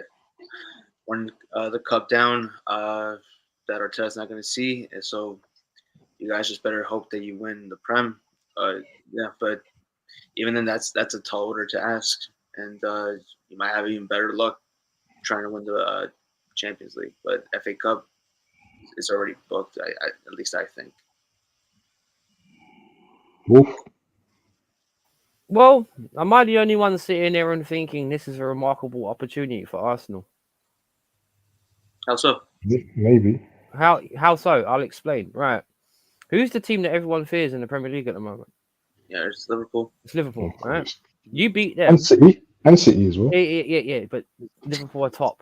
one the cup down that Arteta's not going to see. And so you guys just better hope that you win the Prem. Yeah, but even then, that's a tall order to ask. And you might have even better luck trying to win the Champions League. But FA Cup is already booked, at least I think. Wolf? Well, am I the only one sitting there and thinking this is a remarkable opportunity for Arsenal? How so? Maybe. How so? I'll explain. Right. Who's the team that everyone fears in the Premier League at the moment? Yeah, it's Liverpool. It's Liverpool, Of right? course. You beat them. And City. And City as well. Yeah. But Liverpool are top.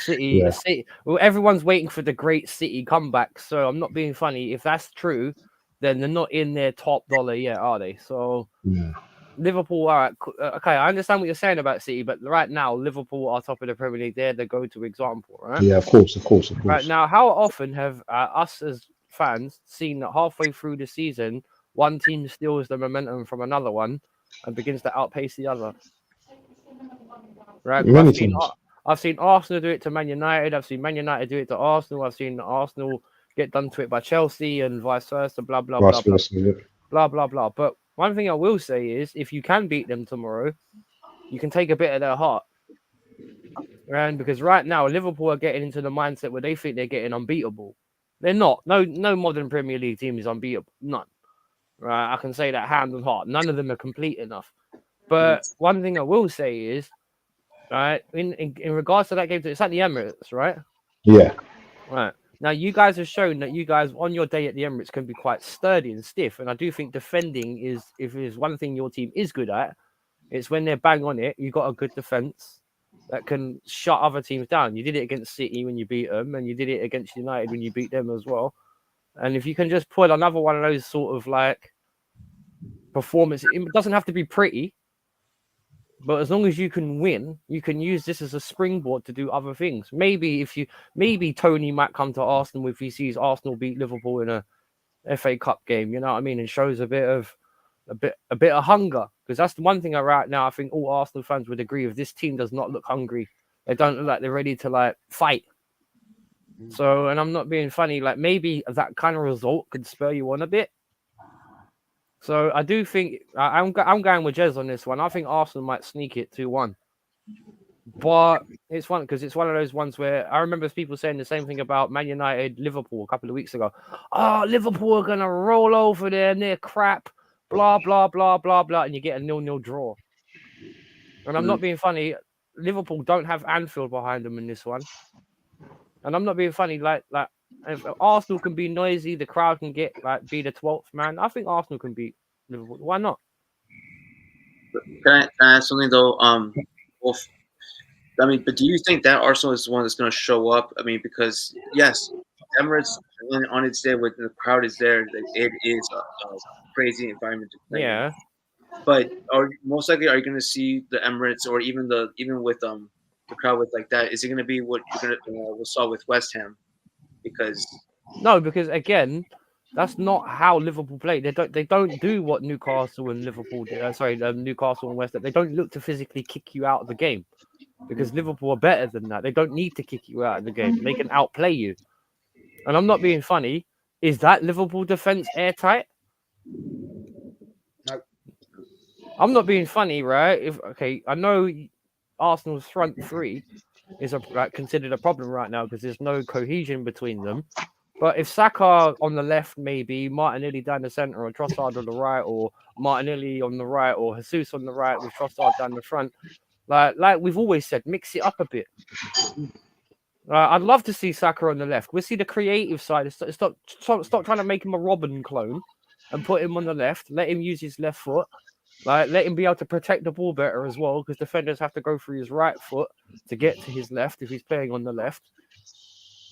City, Yeah. City. Well, everyone's waiting for the great City comeback. So I'm not being funny. If that's true, then they're not in their top dollar yet, are they? So Yeah. Liverpool, all right. Okay, I understand what you're saying about City, but right now Liverpool are top of the Premier League. They're the go-to example, right? Yeah, of course. Right now, how often have us as fans seen that halfway through the season, one team steals the momentum from another one and begins to outpace the other? Right? 'Cause Many times. I've seen Arsenal do it to Man United. I've seen Man United do it to Arsenal. I've seen Arsenal get done to it by Chelsea and vice versa. Blah blah blah Vice blah versa, yeah. blah blah blah. But one thing I will say is, if you can beat them tomorrow, you can take a bit of their heart. Right? Because right now Liverpool are getting into the mindset where they think they're getting unbeatable. They're not. No modern Premier League team is unbeatable. None. Right? I can say that hand on heart. None of them are complete enough. But one thing I will say is, right, in regards to that game, it's at the Emirates, right? Yeah. Right. Now, you guys have shown that you guys, on your day at the Emirates, can be quite sturdy and stiff. And I do think defending is, if there's one thing your team is good at, it's when they're bang on it, you've got a good defense that can shut other teams down. You did it against City when you beat them, and you did it against United when you beat them as well. And if you can just put another one of those sort of like performances, it doesn't have to be pretty, but as long as you can win, you can use this as a springboard to do other things. Maybe Tony might come to Arsenal if he sees Arsenal beat Liverpool in a FA Cup game, you know what I mean, and shows a bit of hunger. Because that's the one thing right now I think all Arsenal fans would agree with. This team does not look hungry. They don't look like they're ready to like fight. So, and I'm not being funny, like maybe that kind of result could spur you on a bit. So I do think I'm going with Jez on this one. I think Arsenal might sneak it 2-1. But it's fun because it's one of those ones where I remember people saying the same thing about Man United, Liverpool a couple of weeks ago. Oh, Liverpool are gonna roll over there and they're crap. Blah blah blah blah blah, and you get a 0-0 draw. And I'm not being funny. Liverpool don't have Anfield behind them in this one. And I'm not being funny. Like if Arsenal can be noisy, the crowd can be the 12th man. I think Arsenal can beat Liverpool. Why not? Can I ask something though? Wolf, I mean, but do you think that Arsenal is the one that's going to show up? I mean, because yes, Emirates on its day when the crowd is there, it is a crazy environment to play. Yeah. In. But most likely, are you going to see the Emirates or even with the crowd with like that? Is it going to be what you're going to we saw with West Ham? Because no, because again, That's not how Liverpool play. They don't do what Newcastle and Liverpool did. Newcastle and West. They don't look to physically kick you out of the game because Liverpool are better than that. They don't need to kick you out of the game. They can outplay you. And I'm not being funny. Is that Liverpool defense airtight? No. I'm not being funny, right? I know Arsenal's front three is considered a problem right now because there's no cohesion between them. But if Saka on the left, maybe Martinelli down the centre, or Trossard on the right, or Martinelli on the right, or Jesus on the right with Trossard down the front, like we've always said, mix it up a bit. I'd love to see Saka on the left. We'll see the creative side. Stop trying to make him a Robin clone and put him on the left. Let him use his left foot. Let him be able to protect the ball better as well, because defenders have to go through his right foot to get to his left if he's playing on the left.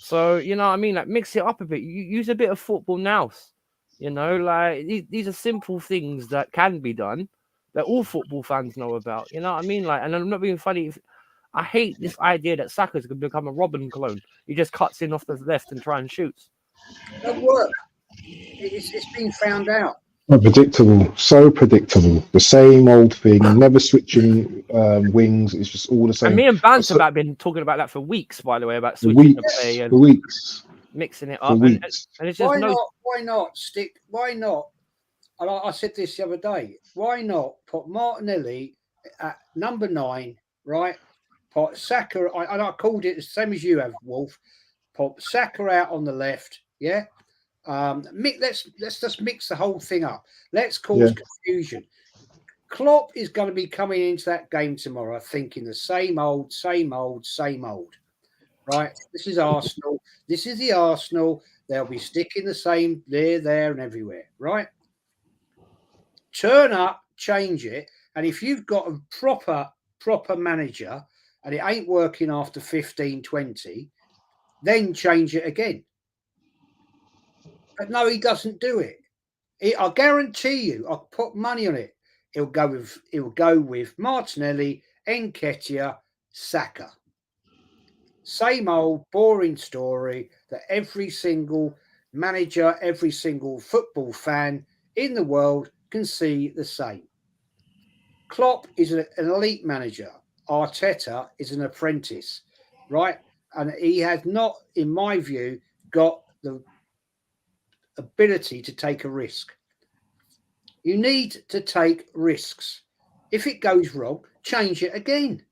So, you know what I mean? Like, mix it up a bit. You use a bit of football nous. You know, like, these are simple things that can be done that all football fans know about. You know what I mean? Like, and I'm not being funny. I hate this idea that Saka's going to become a Robin clone. He just cuts in off the left and try and shoots. It doesn't work. It's been found out. So predictable. The same old thing, never switching wings. It's just all the same. And me and Bantz have been talking about that for weeks, by the way, about switching the play and mixing it up. And it's just why not stick? Why not? And I said this the other day. Why not put Martinelli at number 9, right? Put Saka, and I called it the same as you have, Wolf. Put Saka out on the left, yeah. Let's just mix the whole thing up. Let's cause confusion. Klopp is going to be coming into that game tomorrow thinking the same old, right? This is Arsenal. This is the Arsenal. They'll be sticking the same there, and everywhere, right? Turn up, change it, and if you've got a proper manager and it ain't working after 15, 20, then change it again. But no, he doesn't do it. I guarantee you, I'll put money on it. He'll go with Martinelli, Nketiah, Saka. Same old boring story that every single manager, every single football fan in the world can see the same. Klopp is an elite manager. Arteta is an apprentice, right? And he has not, in my view, got the ability to take a risk. You need to take risks. If it goes wrong, change it again.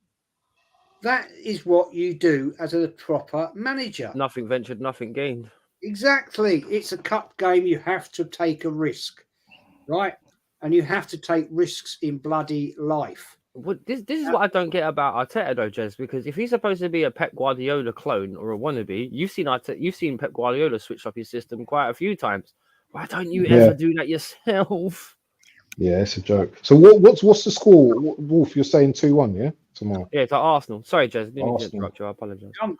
That is what you do as a proper manager. Nothing ventured, nothing gained. Exactly. It's a cup game. You have to take a risk, right? And you have to take risks in bloody life. Well, this is what I don't get about Arteta, though, Jez, because if he's supposed to be a Pep Guardiola clone or a wannabe, you've seen Pep Guardiola switch up his system quite a few times. Why don't you ever do that yourself? Yeah, it's a joke. So what's the score, Wolf? You're saying 2-1, yeah, tomorrow? Yeah, to Arsenal. Sorry, Jez, didn't mean to interrupt you. I apologize. I'm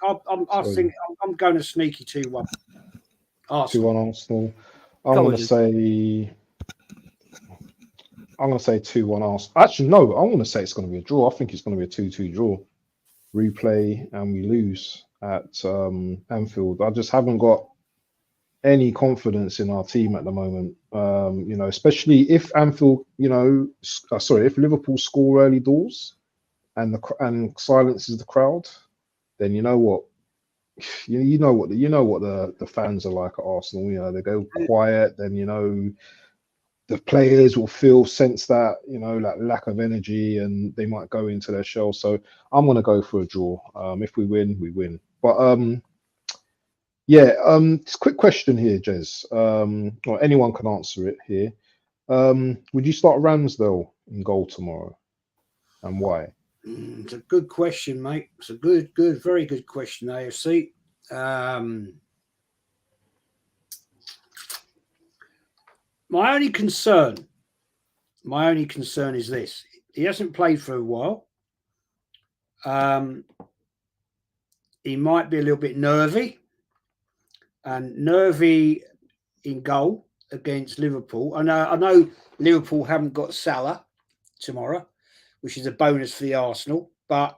going to sneaky 2-1. 2-1 Arsenal. I'm going to say 2-1 Arsenal. Actually, no, I want to say it's going to be a draw. I think it's going to be a 2-2 draw. Replay and we lose at Anfield. I just haven't got any confidence in our team at the moment. You know, especially if Anfield, if Liverpool score early doors and silences the crowd, then you know what. You know what the fans are like at Arsenal. You know, they go quiet. Then the players will sense that that lack of energy, and they might go into their shell. So I'm going to go for a draw. If we win, we win. But just a quick question here, Jez. Or anyone can answer it here. Would you start Ramsdale in goal tomorrow, and why? It's a good question, mate. It's a good, very good question, AFC. My only concern is this. He hasn't played for a while. He might be a little bit nervy. And nervy in goal against Liverpool. I know Liverpool haven't got Salah tomorrow, which is a bonus for the Arsenal. But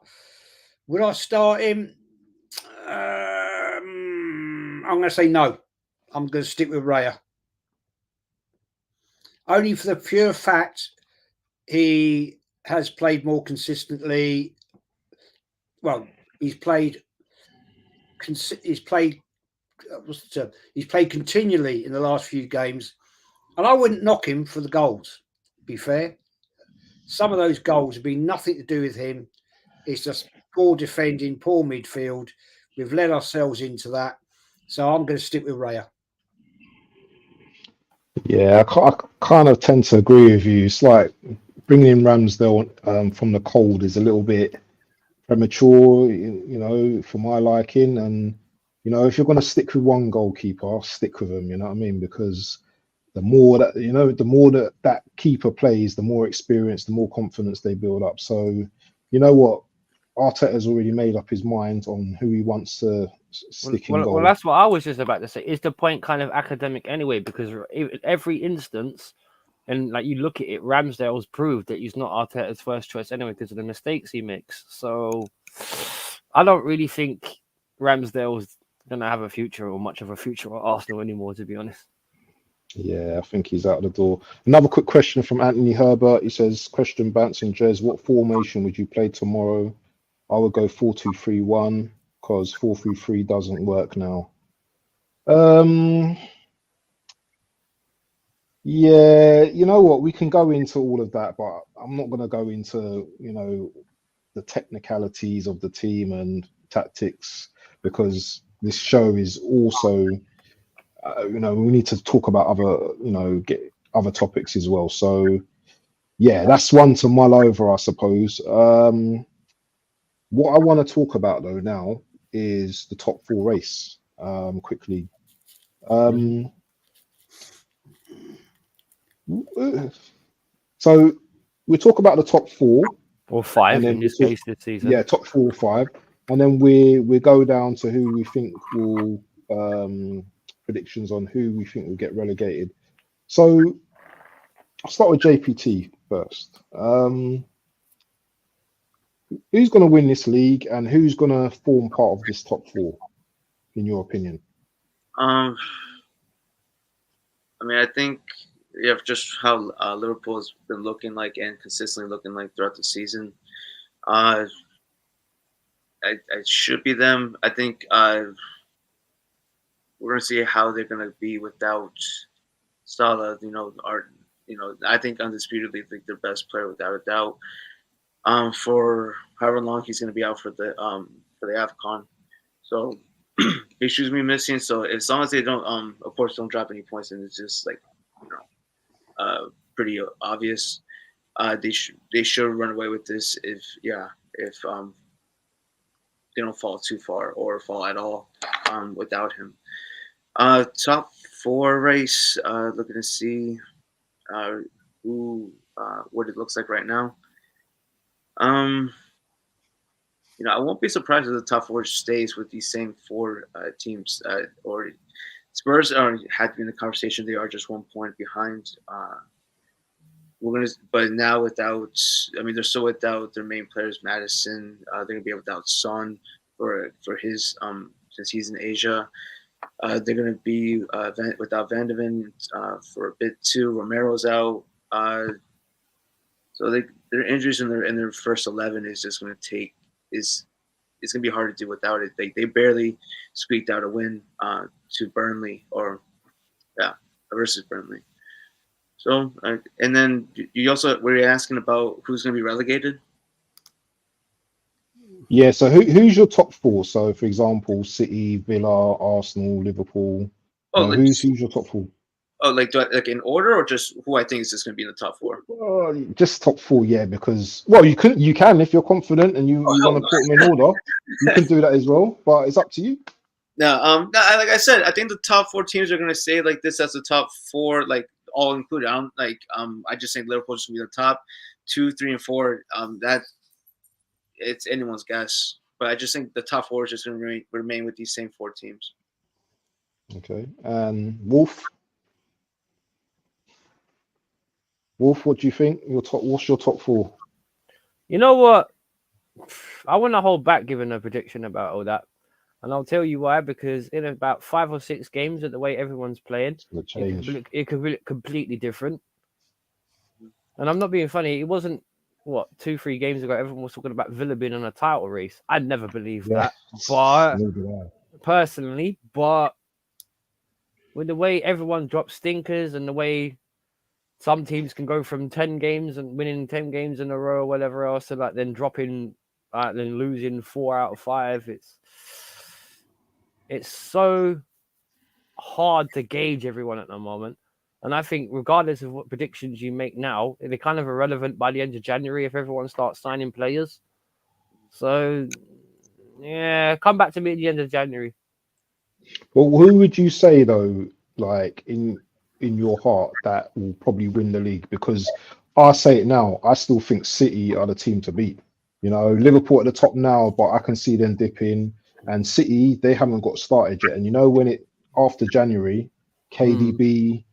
would I start him? I'm going to say no. I'm going to stick with Raya. only for the pure fact he has played more consistently. Well, he's played what's the term? He's played continually in the last few games, and I wouldn't knock him for the goals. To be fair, some of those goals have been nothing to do with him. It's just poor defending, poor midfield. We've let ourselves into that, so I'm going to stick with Raya. Yeah, I kind of tend to agree with you. It's like bringing in Ramsdale from the cold is a little bit premature, for my liking. And if you're going to stick with one goalkeeper, stick with him. You know what I mean? Because the more that keeper plays, the more experience, the more confidence they build up. So, you know what? Arteta's already made up his mind on who he wants to stick in goal. Well, that's what I was just about to say. Is the point kind of academic anyway? Because every instance, and like you look at it, Ramsdale's proved that he's not Arteta's first choice anyway because of the mistakes he makes. So I don't really think Ramsdale's going to have a future or much of a future at Arsenal anymore, to be honest. Yeah, I think he's out the door. Another quick question from Anthony Herbert. He says, question Bantz and Jez, what formation would you play tomorrow? I would go 4-2-3-1 because 4-3-3 doesn't work now. Yeah, you know what? We can go into all of that, but I'm not going to go into, the technicalities of the team and tactics because this show is also, we need to talk about other, get other topics as well. So, yeah, that's one to mull over, I suppose. What I want to talk about though now is the top four race. Quickly. So we talk about the top four or five in this case this season. Yeah, top 4 or 5, and then we go down to who we think will predictions on who we think will get relegated. So I'll start with JPT first. Who's going to win this league, and who's going to form part of this top 4, in your opinion? I mean, I think just how Liverpool has been looking like and consistently looking like throughout the season. I should be them. I think we're going to see how they're going to be without Salah. I think undisputedly their best player without a doubt. For however long he's going to be out for the AFCON, so issues me missing. So as long as they don't, of course, don't drop any points, and it's just like pretty obvious. They should run away with this if they don't fall too far or fall at all without him. Top 4 race. Looking to see what it looks like right now. I won't be surprised if the top 4 stays with these same 4 teams. Or Spurs had been in the conversation. They are just 1 point behind. But now without, they're still without their main players, Madison. They're gonna be without Son for his since he's in Asia. They're gonna be without Van de Ven for a bit too. Romero's out. So their injuries in their first 11 is just gonna it's gonna be hard to do without it. They barely squeaked out a win to Burnley versus Burnley. So, and then you also were asking about who's going to be relegated? Yeah, so who's your top 4? So, for example, City, Villa, Arsenal, Liverpool. Who's your top 4? Oh, like in order, or just who I think is just going to be in the top 4? Just top 4, yeah. Because you can if you're confident and you want to put them in order, you can do that as well. But it's up to you. No, like I said, I think the top 4 teams are going to stay like this as the top 4, like all included. I just think Liverpool's going to be the top 2, 3, and 4. That it's anyone's guess, but I just think the top 4 is just going to remain with these same 4 teams. Okay, and Wolf, what do you think? What's your top 4? You know what? I want to hold back giving a prediction about all that. And I'll tell you why, because in about 5 or 6 games, at the way everyone's playing, it could be completely different. And I'm not being funny. It wasn't, 2-3 games ago, everyone was talking about Villa being in a title race. I'd never believed that. But personally, with the way everyone drops stinkers and the way some teams can go from 10 games and winning 10 games in a row or whatever else, to like then dropping, then losing 4 out of 5, it's so hard to gauge everyone at the moment. And I think regardless of what predictions you make now, they're kind of irrelevant by the end of January if everyone starts signing players. So, yeah, come back to me at the end of January. Well, who would you say though, like in your heart, that will probably win the league? Because I say it now, I still think City are the team to beat. You know, Liverpool at the top now, but I can see them dipping. And City, they haven't got started yet. And you know, when it after January, KDB,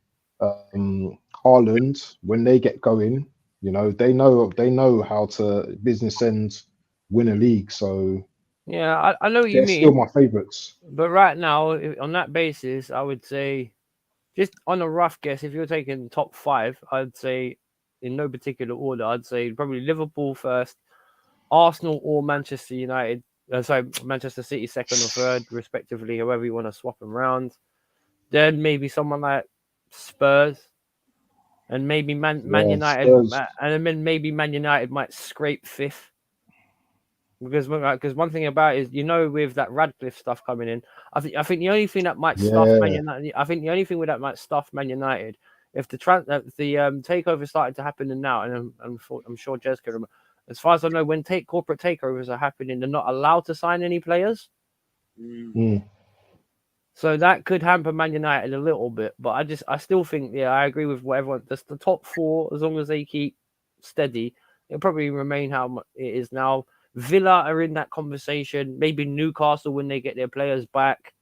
Haaland, when they get going, you know, they know how to business end win a league. So Yeah, I know what you they're still mean. my favourites. But right now, on that basis, I would say, just on a rough guess, if you're taking top 5, I'd say, in no particular order, I'd say probably Liverpool first, Arsenal or Manchester United. Manchester City second or third, respectively, however you want to swap them around. Then maybe someone like Spurs, and maybe Man United, Spurs. and then maybe Man United might scrape 5th. Because one thing about it is, with that Radcliffe stuff coming in, I think the only thing that might stuff Man United, I think the only thing that might stuff Man United, if the takeover started to happen now, and I'm sure Jez can remember. As far as I know, when corporate takeovers are happening, they're not allowed to sign any players. So that could hamper Man United a little bit. But I still think, I agree with what everyone. That's the top 4, as long as they keep steady, it'll probably remain how it is now. Villa are in that conversation. Maybe Newcastle when they get their players back.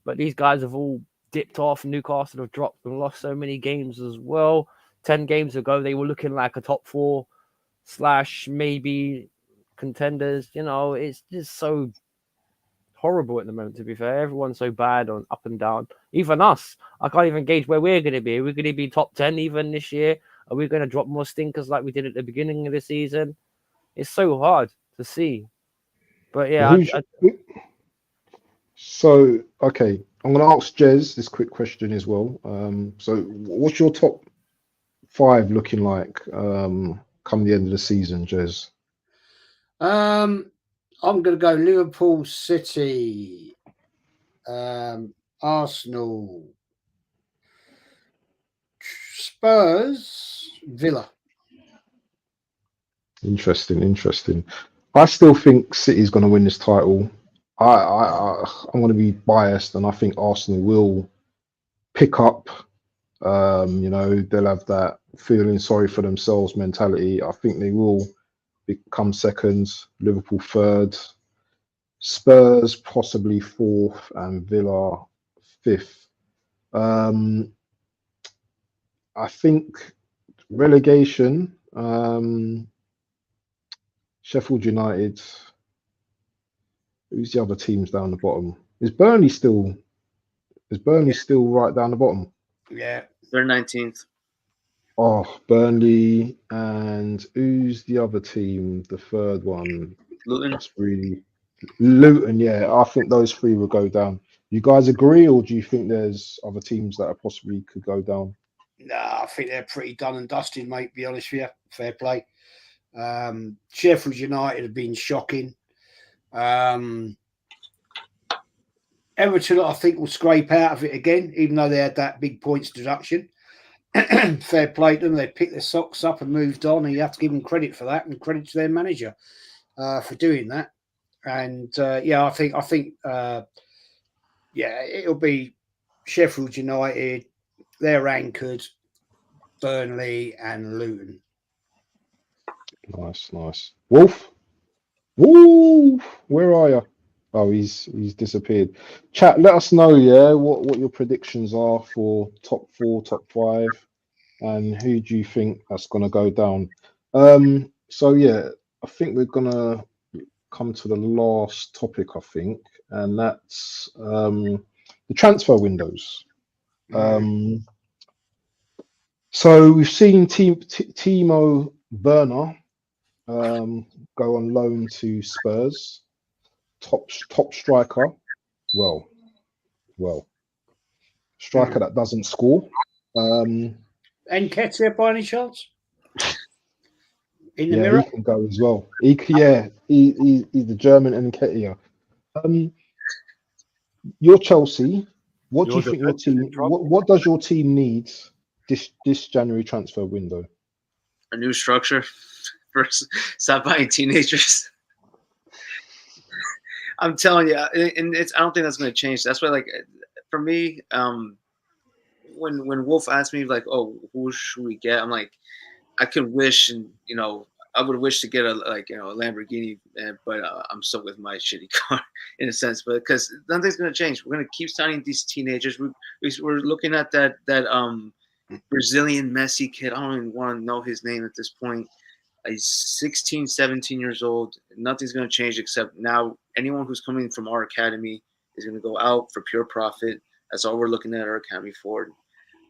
But these guys have all dipped off. Newcastle have dropped and lost so many games as well. 10 games ago, they were looking like a top 4 / maybe contenders. It's just so horrible at the moment, to be fair. Everyone's so bad on up and down. Even us. I can't even gauge where we're going to be. Are we going to be top 10 even this year? Are we going to drop more stinkers like we did at the beginning of the season? It's so hard to see. But yeah. So, okay. I'm going to ask Jez this quick question as well. So what's your top 5 looking like come the end of the season, Jez? I'm going to go Liverpool, City, Arsenal, Spurs, Villa. Interesting. I still think City's going to win this title. I'm going to be biased, and I think Arsenal will pick up. They'll have that feeling sorry for themselves mentality. I think they will become second, Liverpool third, Spurs possibly 4th, and Villa 5th. I think relegation, Sheffield United. Who's the other teams down the bottom? Is Burnley still right down the bottom? Yeah, they're 19th. Oh, Burnley, and who's the other team? The third one. Luton. That's really Luton. Yeah, I think those 3 will go down. You guys agree, or do you think there's other teams that are possibly could go down? Nah, I think they're pretty done and dusted, mate. To be honest with you, fair play. Sheffield United have been shocking. Everton, I think, will scrape out of it again, even though they had that big points deduction. Fair play to them. They picked their socks up and moved on, and you have to give them credit for that, and credit to their manager for doing that. And I think it'll be Sheffield United. They're anchored, Burnley and Luton. Nice. Wolf, where are you? Oh, he's disappeared. Chat, let us know, what your predictions are for top 4, top 5, and who do you think that's gonna go down? So yeah, I think we're gonna come to the last topic, I think, and that's the transfer windows. So we've seen Timo Werner go on loan to Spurs. Top striker. Well, striker that doesn't score. Nketiah by any chance? In the Yeah, mirror? he can go as well. He's the German Nketiah. You're Chelsea. What do you think your team? What does your team need this January transfer window? A new structure. First, stop buying teenagers. I'm telling you, and I don't think that's going to change. That's why, like, for me, when Wolf asked me, like, oh, who should we get? I'm like, I could wish, and I would wish to get a Lamborghini, but I'm stuck with my shitty car in a sense. But because nothing's going to change, we're going to keep signing these teenagers. We're looking at that Brazilian Messi kid. I don't even want to know his name at this point. He's 16, 17 years old. Nothing's going to change except now anyone who's coming from our academy is going to go out for pure profit. That's all we're looking at our academy for.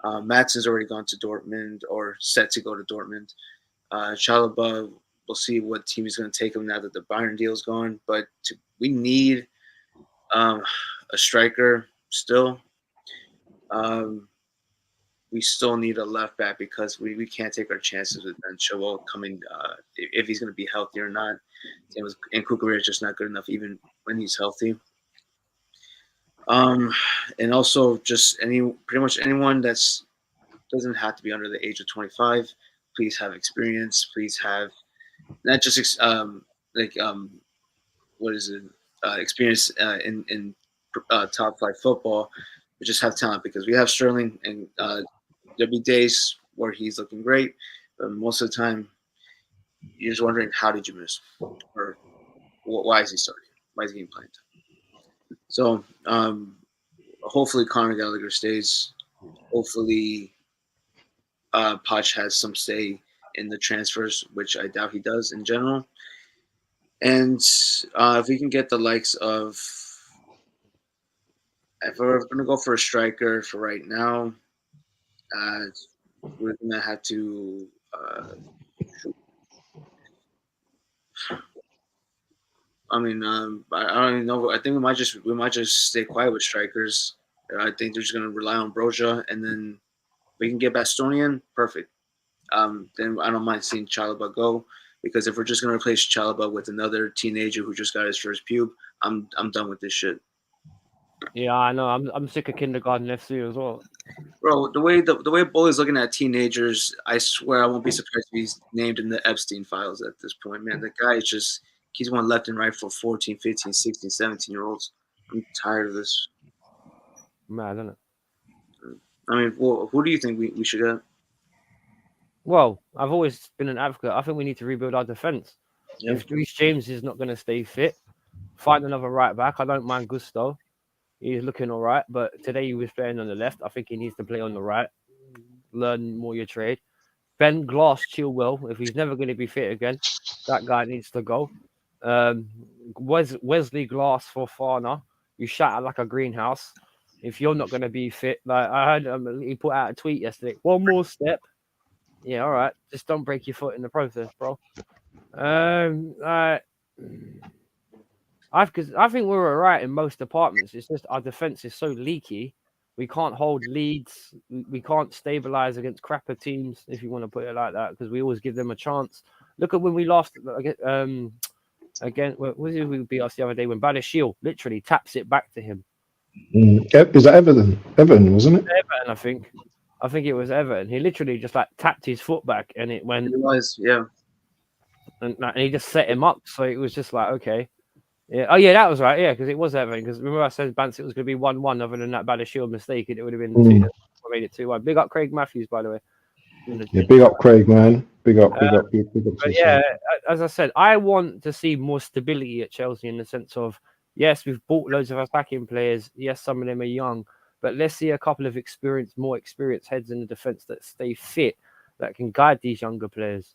Madsen's already gone to Dortmund or set to go to Dortmund. Chalobah, we'll see what team is going to take him now that the Bayern deal's gone. But we need a striker still. We still need a left back because we can't take our chances with Ben Chilwell coming if he's going to be healthy or not. And Kukurea is just not good enough even when he's healthy. And also just pretty much anyone that's doesn't have to be under the age of 25. Please have experience. Please have not just experience in top flight football, but just have talent because we have Sterling and there'll be days where he's looking great, but most of the time you're just wondering how did you miss or why is he starting? Why is he getting playing time? So hopefully Conor Gallagher stays. Hopefully Poch has some say in the transfers, which I doubt he does in general. And if we can get the likes of, if we're going to go for a striker for right now, we're going to have to I don't even know. I think we might just stay quiet with strikers. I think they're just going to rely on Broja, and then we can get Bastonian. Perfect. Then I don't mind seeing Chalobah go because if we're just going to replace Chalobah with another teenager who just got his first pube, I'm done with this shit. Yeah, I know. I'm sick of kindergarten FC as well. Bro, the way Bull is looking at teenagers, I swear I won't be surprised if he's named in the Epstein files at this point, man. The guy is just he's going left and right for 14, 15, 16, 17-year-olds. I'm tired of this. Mad, isn't it? I mean, well, who do you think we should get? Well, I've always been an advocate. I think we need to rebuild our defense. Yep. If Reece James is not going to stay fit, find another right back. I don't mind Gusto. He's looking all right, but today he was playing on the left. I think he needs to play on the right. Learn more your trade. Ben Glass, Chilwell. If he's never going to be fit again, that guy needs to go. Wesley Glass for Farner. You shatter like a greenhouse. If you're not going to be fit, like I heard he put out a tweet yesterday. One more step. Yeah, all right. Just don't break your foot in the process, bro. I think we're all right in most departments. It's just our defense is so leaky. We can't hold leads. We can't stabilize against crapper teams, if you want to put it like that, because we always give them a chance. Look at when we lost again. What did we beat us the other day when Badashil literally taps it back to him? Is that Everton? Everton, wasn't it? Everton, I think it was Everton. He literally just like tapped his foot back and it went. It was, yeah. And he just set him up. So it was just like, okay. Yeah. Oh, yeah, that was right. Yeah, because it was Everton. Because remember I said Bantz, it was going to be 1-1 other than that Badashil mistake. It would have been 2. Made it 2-1. Big up Craig Matthews, by the way. Yeah, big up Craig, man. Big up. But yeah, as I said, I want to see more stability at Chelsea in the sense of, yes, we've bought loads of attacking players. Yes, some of them are young. But let's see a couple of more experienced heads in the defense that stay fit, that can guide these younger players.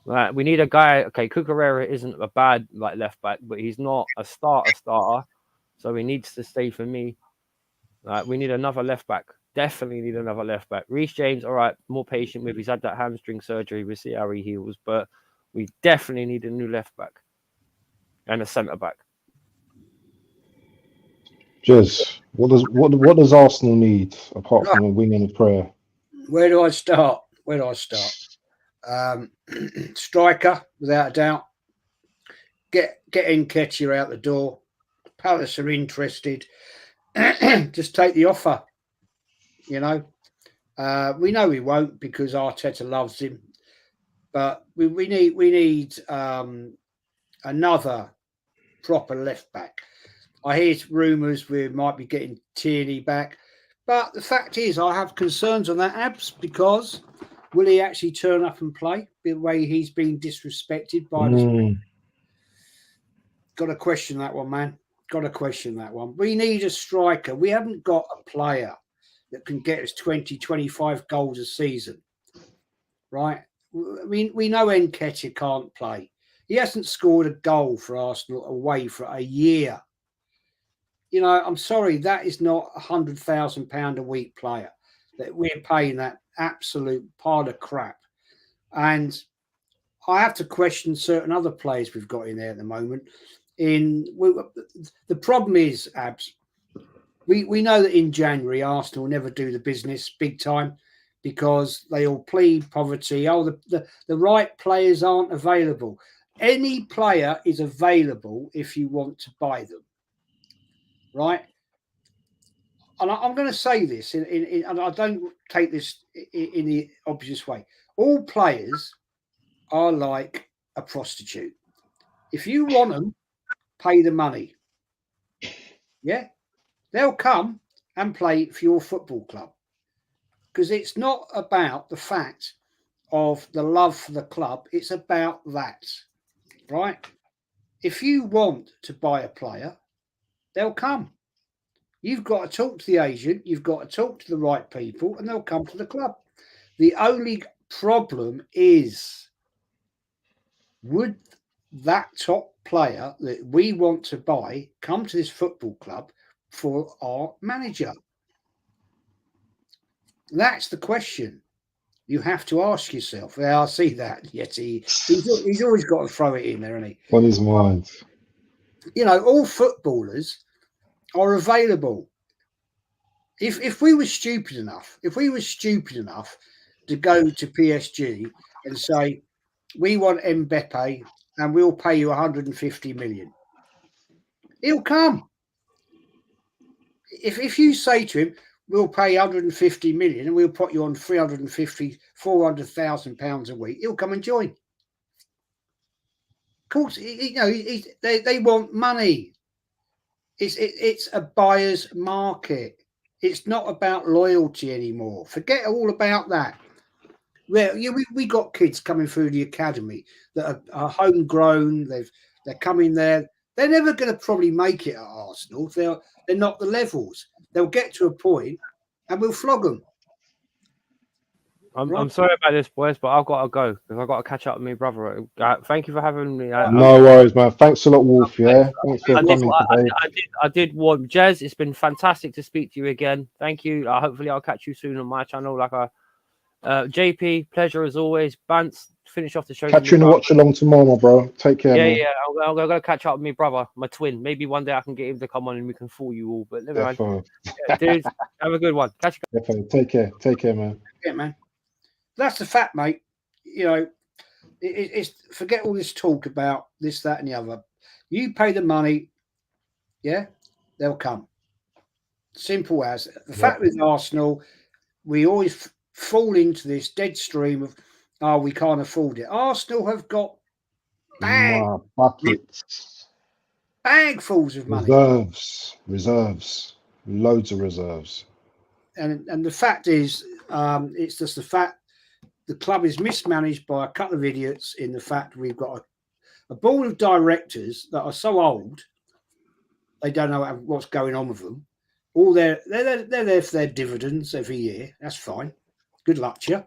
Right, we need a guy. Okay, Cucurella isn't a bad left back, but he's not a starter. So he needs to stay for me. Right, we need another left back. definitely need another left back. Reece James, all right, more patient with. He's had that hamstring surgery. We'll see how he heals, but we definitely need a new left back and a centre back. Jez, what does Arsenal need apart from a wing and a prayer? Where do I start? Striker, without a doubt. Get Nketiah out the door. Palace are interested. Just take the offer. You know, we know he won't because Arteta loves him, but we need another proper left back. I hear rumours we might be getting Tierney back, but the fact is I have concerns on that, Abs, because will he actually turn up and play the way he's been disrespected by the... Got to question that one, man. Got to question that one. We need a striker. We haven't got a player that can get us 20, 25 goals a season, right? We know Nketiah can't play. He hasn't scored a goal for Arsenal away for a year. You know, I'm sorry, that is not £100,000 a week player that we're paying that absolute pile of crap. And I have to question certain other players we've got in there at the moment. The problem is, Abs, we know that in January Arsenal will never do the business big time because they all plead poverty. Oh, the right players aren't available. Any player is available if you want to buy them, right? And I'm going to say this, and I don't take this in the obvious way. All players are like a prostitute. If you want them, pay the money. Yeah, they'll come and play for your football club because it's not about the fact of the love for the club. It's about that, right? If you want to buy a player, they'll come. You've got to talk to the agent. You've got to talk to the right people and they'll come to the club. The only problem is, would that top player that we want to buy come to this football club for our manager? That's the question you have to ask yourself. Yeah, I see that. Yes, he's always got to throw it in there, hasn't he? On his mind. You know, all footballers are available. If we were stupid enough, to go to PSG and say, we want Mbappe and we'll pay you 150 million, he'll come. If you say to him, we'll pay 150 million and we'll put you on 350, 400,000 pounds a week, he'll come and join. Of course, you know, they want money. It's a buyer's market. It's not about loyalty anymore. Forget all about that. We got kids coming through the academy that are homegrown. They're coming there. They're never going to probably make it at Arsenal. They're not the levels. They'll get to a point and we'll flog them. I'm sorry about this, boys, but I've got to go because I've got to catch up with my brother. Thank you for having me. No worries, man. Thanks a lot, Wolf. Yeah, thanks for coming today. I did want Jez. It's been fantastic to speak to you again. Thank you. Hopefully, I'll catch you soon on my channel. JP, pleasure as always. Bantz, finish off the show. Catch you in the watch along tomorrow, bro. Take care. Yeah, man. yeah. I'm gonna catch up with my brother, my twin. Maybe one day I can get him to come on and we can fool you all. But never mind. Yeah, dude, have a good one. Catch you. Definitely. Take care. Take care, man. Yeah, man. That's the fact, mate. You know, it's forget all this talk about this, that, and the other. You pay the money, yeah, they'll come. Simple as. The fact with Arsenal, we always fall into this dead stream of, oh, we can't afford it. Arsenal have got buckets, bagfuls of money, reserves, loads of reserves. And the fact is, it's just the fact. The club is mismanaged by a couple of idiots in the fact we've got a board of directors that are so old, they don't know what's going on with them. They're there for their dividends every year. That's fine. Good luck to you.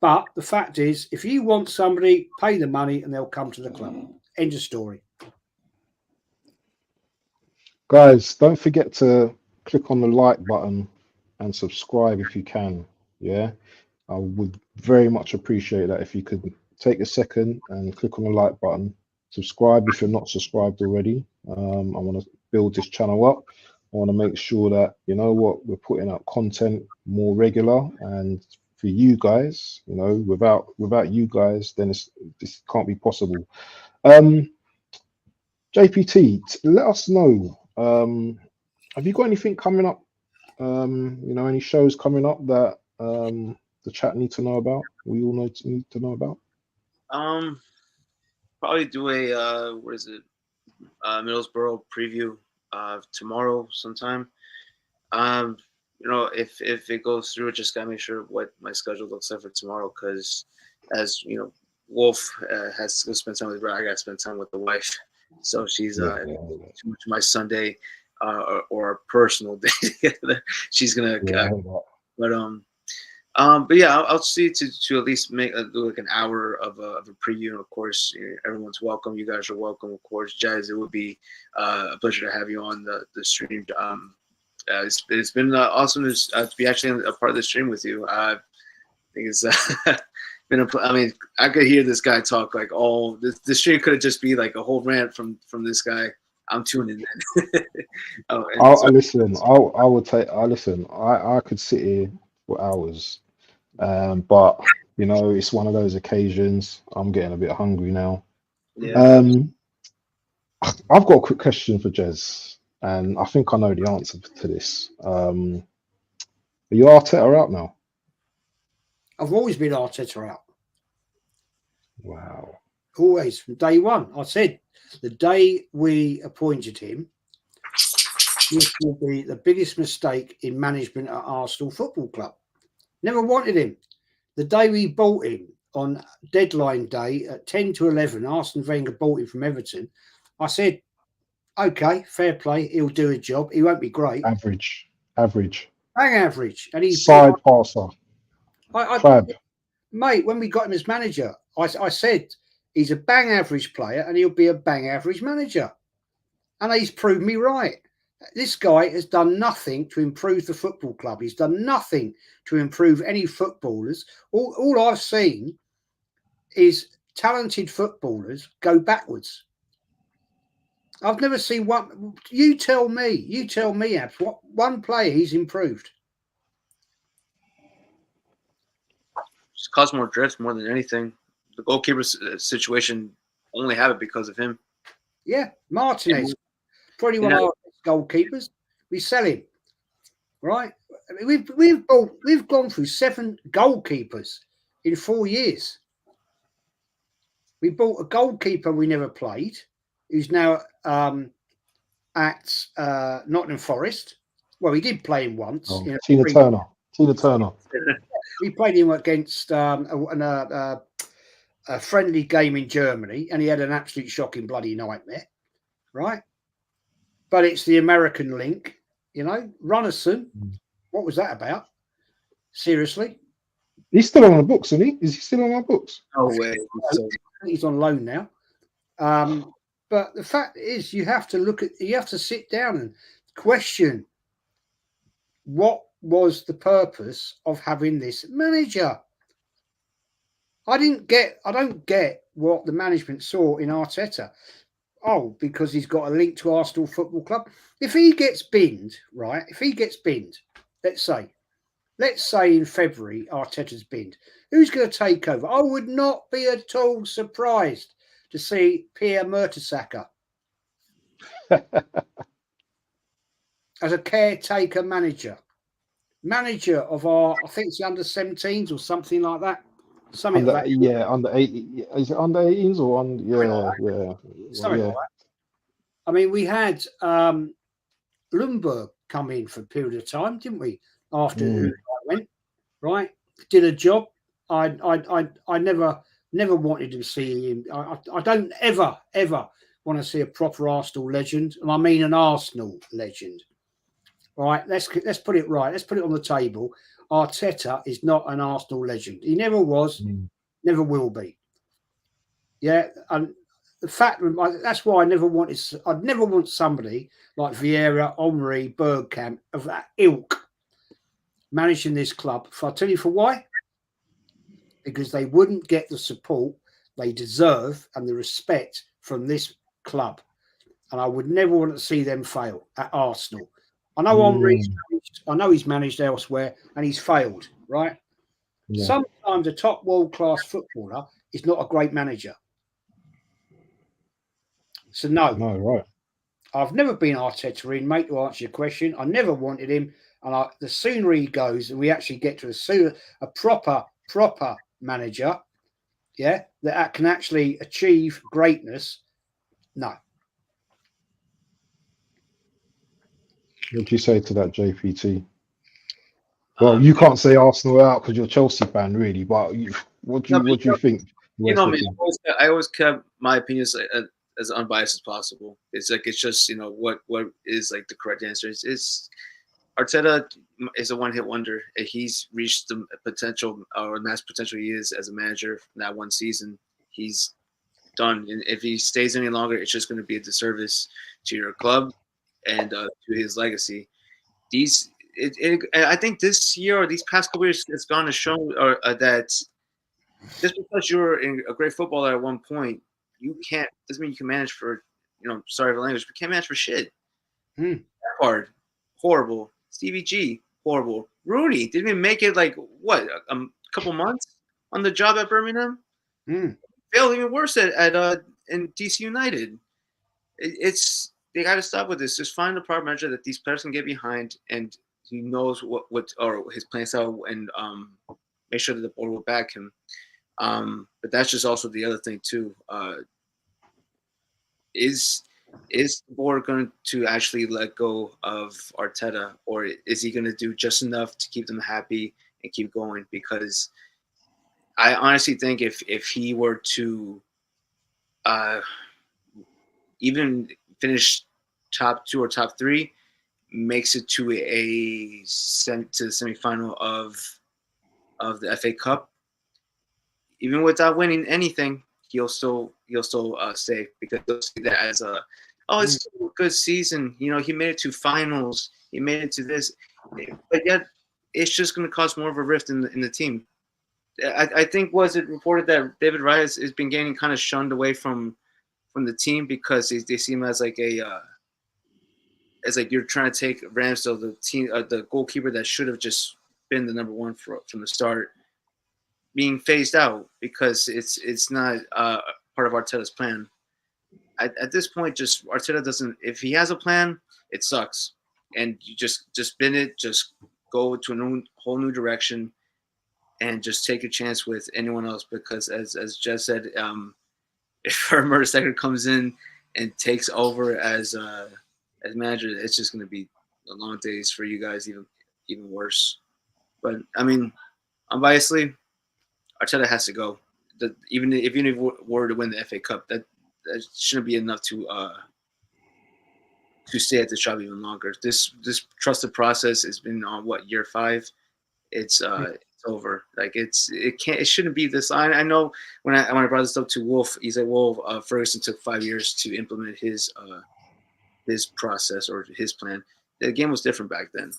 But the fact is, if you want somebody, pay the money and they'll come to the club. End of story. Guys, don't forget to click on the like button and subscribe if you can. Yeah, I would very much appreciate that if you could take a second and click on the like button. Subscribe if you're not subscribed already. I want to build this channel up. I want to make sure that, you know what, we're putting out content more regular, and for you guys, you know, without you guys, then this can't be possible. JPT, let us know. Have you got anything coming up? You know, any shows coming up that the chat need to know about? We all need to know about. Probably do a what is it? Middlesbrough preview tomorrow sometime. You know, if it goes through, just gotta make sure what my schedule looks like for tomorrow, because as you know, Wolf has to spend time with her. I gotta spend time with the wife, so she's too much of my Sunday or a personal day together. She's gonna but yeah, I'll see to at least make do like an hour of a preview. And of course, everyone's welcome. You guys are welcome, of course. Jazz, it would be a pleasure to have you on the stream. It's been awesome to be actually a part of the stream with you. I think it's been I mean, I could hear this guy talk like all the stream could have just be like a whole rant from this guy. I'm tuning in. Listen. I could sit here for hours, but you know, it's one of those occasions. I'm getting a bit hungry now. Yeah. I've got a quick question for Jez, and I think I know the answer to this. Are you Arteta out now? I've always been Arteta out. Wow. Always, from day one. I said the day we appointed him, this will be the biggest mistake in management at Arsenal Football Club. Never wanted him. The day we bought him on deadline day at 10 to 11, Arsene Wenger bought him from Everton. I said, okay, fair play. He'll do a job. He won't be great. Average. Bang average. And he's side passer. Mate, when we got him as manager, I said he's a bang average player and he'll be a bang average manager. And he's proved me right. This guy has done nothing to improve the football club. He's done nothing to improve any footballers. All I've seen is talented footballers go backwards. I've never seen one. You tell me, Abs, what one player he's improved. It's caused more drifts more than anything. The goalkeeper situation only happened because of him. Yeah, Martinez, probably one of our best goalkeepers. We sell him, right? I mean, we've gone through 7 goalkeepers in 4 years. We bought a goalkeeper we never played, who's now at Nottingham Forest. Well, we did play him once. Tina Turner. We played him against a friendly game in Germany, and he had an absolute shocking bloody nightmare, right? But it's the American link, you know. Runnison, what was that about? Seriously? He's still on the books, isn't he? Is he still on our books? No way. He's on loan now. But the fact is, you have to sit down and question what was the purpose of having this manager. I don't get what the management saw in Arteta. Oh, because he's got a link to Arsenal Football Club. If he gets binned, right? If he gets binned, let's say in February Arteta's binned, who's going to take over? I would not be at all surprised to see Pierre Mertesacker as a caretaker manager of our, I think it's the under-17s or something like that. Something like that. Yeah, under 8. Is it under 18s or on? Yeah. Something like that. I mean, we had Lundberg come in for a period of time, didn't we? After I went, right? Did a job. I never wanted to see him. I don't ever want to see a proper Arsenal legend, and I mean an Arsenal legend. Right? Let's put it right. Let's put it on the table. Arteta is not an Arsenal legend. He never was, never will be. Yeah, and the fact that's why I'd never want somebody like Vieira, Omri, Bergkamp of that ilk managing this club. I'll tell you for why. Because they wouldn't get the support they deserve and the respect from this club. And I would never want to see them fail at Arsenal. I know I know he's managed elsewhere and he's failed, right? Yeah. Sometimes a top world-class footballer is not a great manager. So no, right. I've never been Arteta in, mate, to answer your question. I never wanted him. And the sooner he goes and we actually get to a proper manager, yeah, that can actually achieve greatness, no. What do you say to that, JPT? Well, you can't say Arsenal out because you're a Chelsea fan, really. But what do you think? You know me. I always kept my opinions as unbiased as possible. It's like it's just what is like the correct answer. It's Arteta is a one-hit wonder. He's reached the potential or max potential he is as a manager in that one season. He's done. And if he stays any longer, it's just going to be a disservice to your club and to his legacy. I think this year or these past couple years, it's gone to show that just because you're a great footballer at one point, doesn't mean you can manage for, sorry for language, but can't manage for shit. Hard, horrible. Stevie G, horrible. Rooney didn't even make it a couple months on the job at Birmingham. Failed even worse in DC United. They got to stop with this. Just find a proper manager that these players can get behind, and he knows what or his plan style, and make sure that the board will back him. But that's just also the other thing too. Is the board going to actually let go of Arteta, or is he going to do just enough to keep them happy and keep going? Because I honestly think if he were to even finish top 2 or top 3, makes it to the semifinal of the FA Cup, even without winning anything, he'll still stay, because they'll see that as it's a good season. He made it to finals. He made it to this, but yet it's just going to cause more of a rift in the team. I think, was it reported that David Raya has been getting kind of shunned away from the team because they see him as like you're trying to take Ramsdale, the goalkeeper that should have just been the number 1 from the start, being phased out because it's not part of Arteta's plan. At this point, just Arteta doesn't. If he has a plan, it sucks, and you just spin it, just go to a whole new direction, and just take a chance with anyone else. Because as Jeff said, if Mertesacker comes in and takes over as manager, it's just going to be long days for you guys, even worse. But I mean, unbiasedly, Arteta has to go. Even if we were to win the FA Cup, that shouldn't be enough to stay at this job even longer. This trusted process has been on year 5. It's over. Like it shouldn't be this. I know when I brought this up to Wolf, he said, well, Ferguson took 5 years to implement his process or his plan. The game was different back then.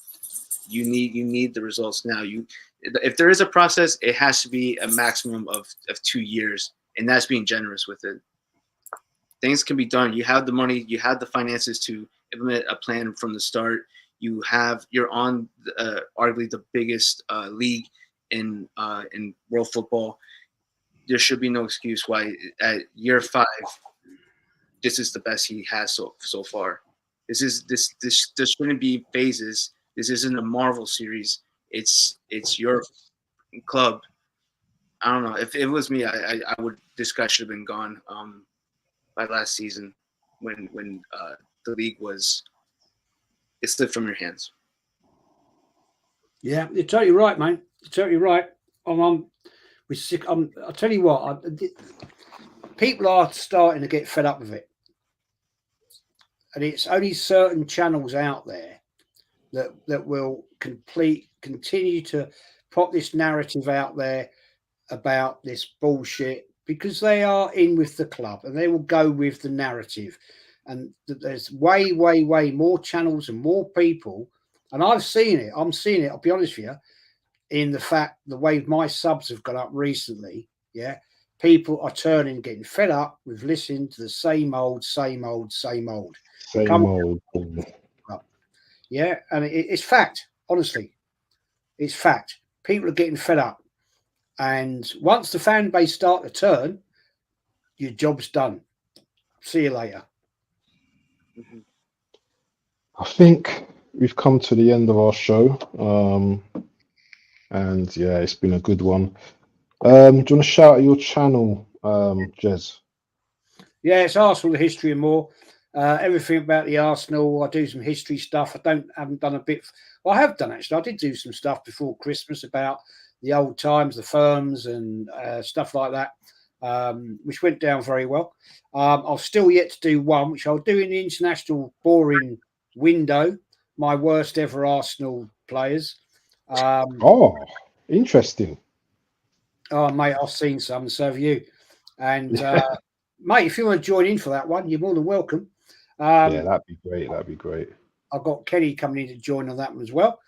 You need the results now. If there is a process, it has to be a maximum of 2 years, and that's being generous with it. Things can be done. You have the money, you have the finances to implement a plan from the start. You're on arguably the biggest league in world football. There should be no excuse why at year 5, this is the best he has so far. This shouldn't be phases. This isn't a Marvel series. It's your club. I don't know. If it was me, I would. This guy should have been gone by last season when the league it slipped from your hands. Yeah, you're totally right, mate. You're totally right. I'll tell you what. People are starting to get fed up with it, and it's only certain channels out there that will continue to pop this narrative out there about this bullshit, because they are in with the club and they will go with the narrative. And there's way more channels and more people And I've seen it. I'm seeing it. I'll be honest with you, in the fact the way my subs have gone up recently. Yeah, people are turning, getting fed up with listening to the same old, same old, same old. Same old. Yeah, and it's fact. Honestly, it's fact. People are getting fed up, and once the fan base start to turn, your job's done. See you later. I think we've come to the end of our show. And yeah, it's been a good one. Do you want to shout out your channel, Jez? Yeah, it's Arsenal, the history and more. Everything about the Arsenal. I do some history stuff. Haven't done a bit. Well, I have done actually. I did do some stuff before Christmas about the old times, the firms, and stuff like that, which went down very well. I've still yet to do one, which I'll do in the international boring window. My worst ever Arsenal players. Oh, interesting. Oh, mate, I've seen some, so have you. And mate, if you want to join in for that one, you're more than welcome. Yeah, that'd be great. That'd be great. I've got Kenny coming in to join on that one as well.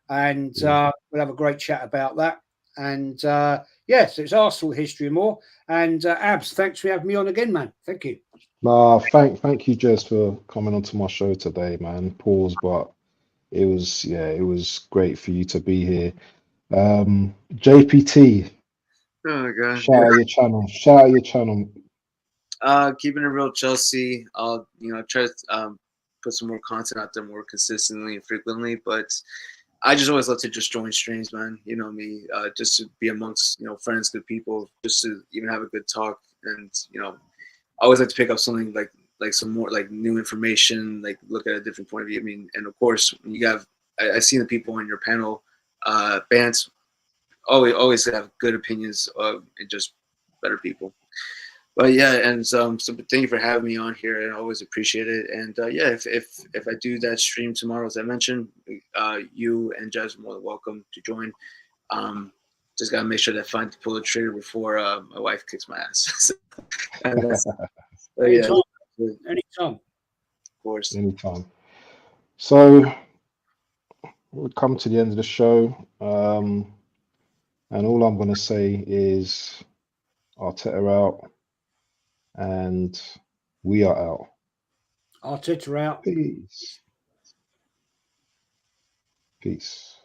And we'll have a great chat about that. And yes, it's Arsenal history and more. And Abs, thanks for having me on again, man. Thank you. Thank you, Jez, for coming onto my show today, man. Pause, but it was great for you to be here. JPT, Oh my god. shout out your channel. Shout out your channel. Keeping it real, Chelsea. I'll try to put some more content out there more consistently and frequently. But I just always love to just join streams, man. You know me, just to be amongst friends, good people, just to even have a good talk. And I always like to pick up something like some more like new information, like look at a different point of view. I mean, and of course, when you have I see the people on your panel, Bantz, always have good opinions and just better people. But yeah, and so thank you for having me on here, and I always appreciate it. And yeah, if I do that stream tomorrow, as I mentioned, you and Jez are more than welcome to join. Just gotta make sure that I find to pull the trigger before my wife kicks my ass. Yeah, Anytime. of course. Anytime. So we've come to the end of the show. And all I'm going to say is Arteta out, and we are out. Arteta out. Peace. Peace.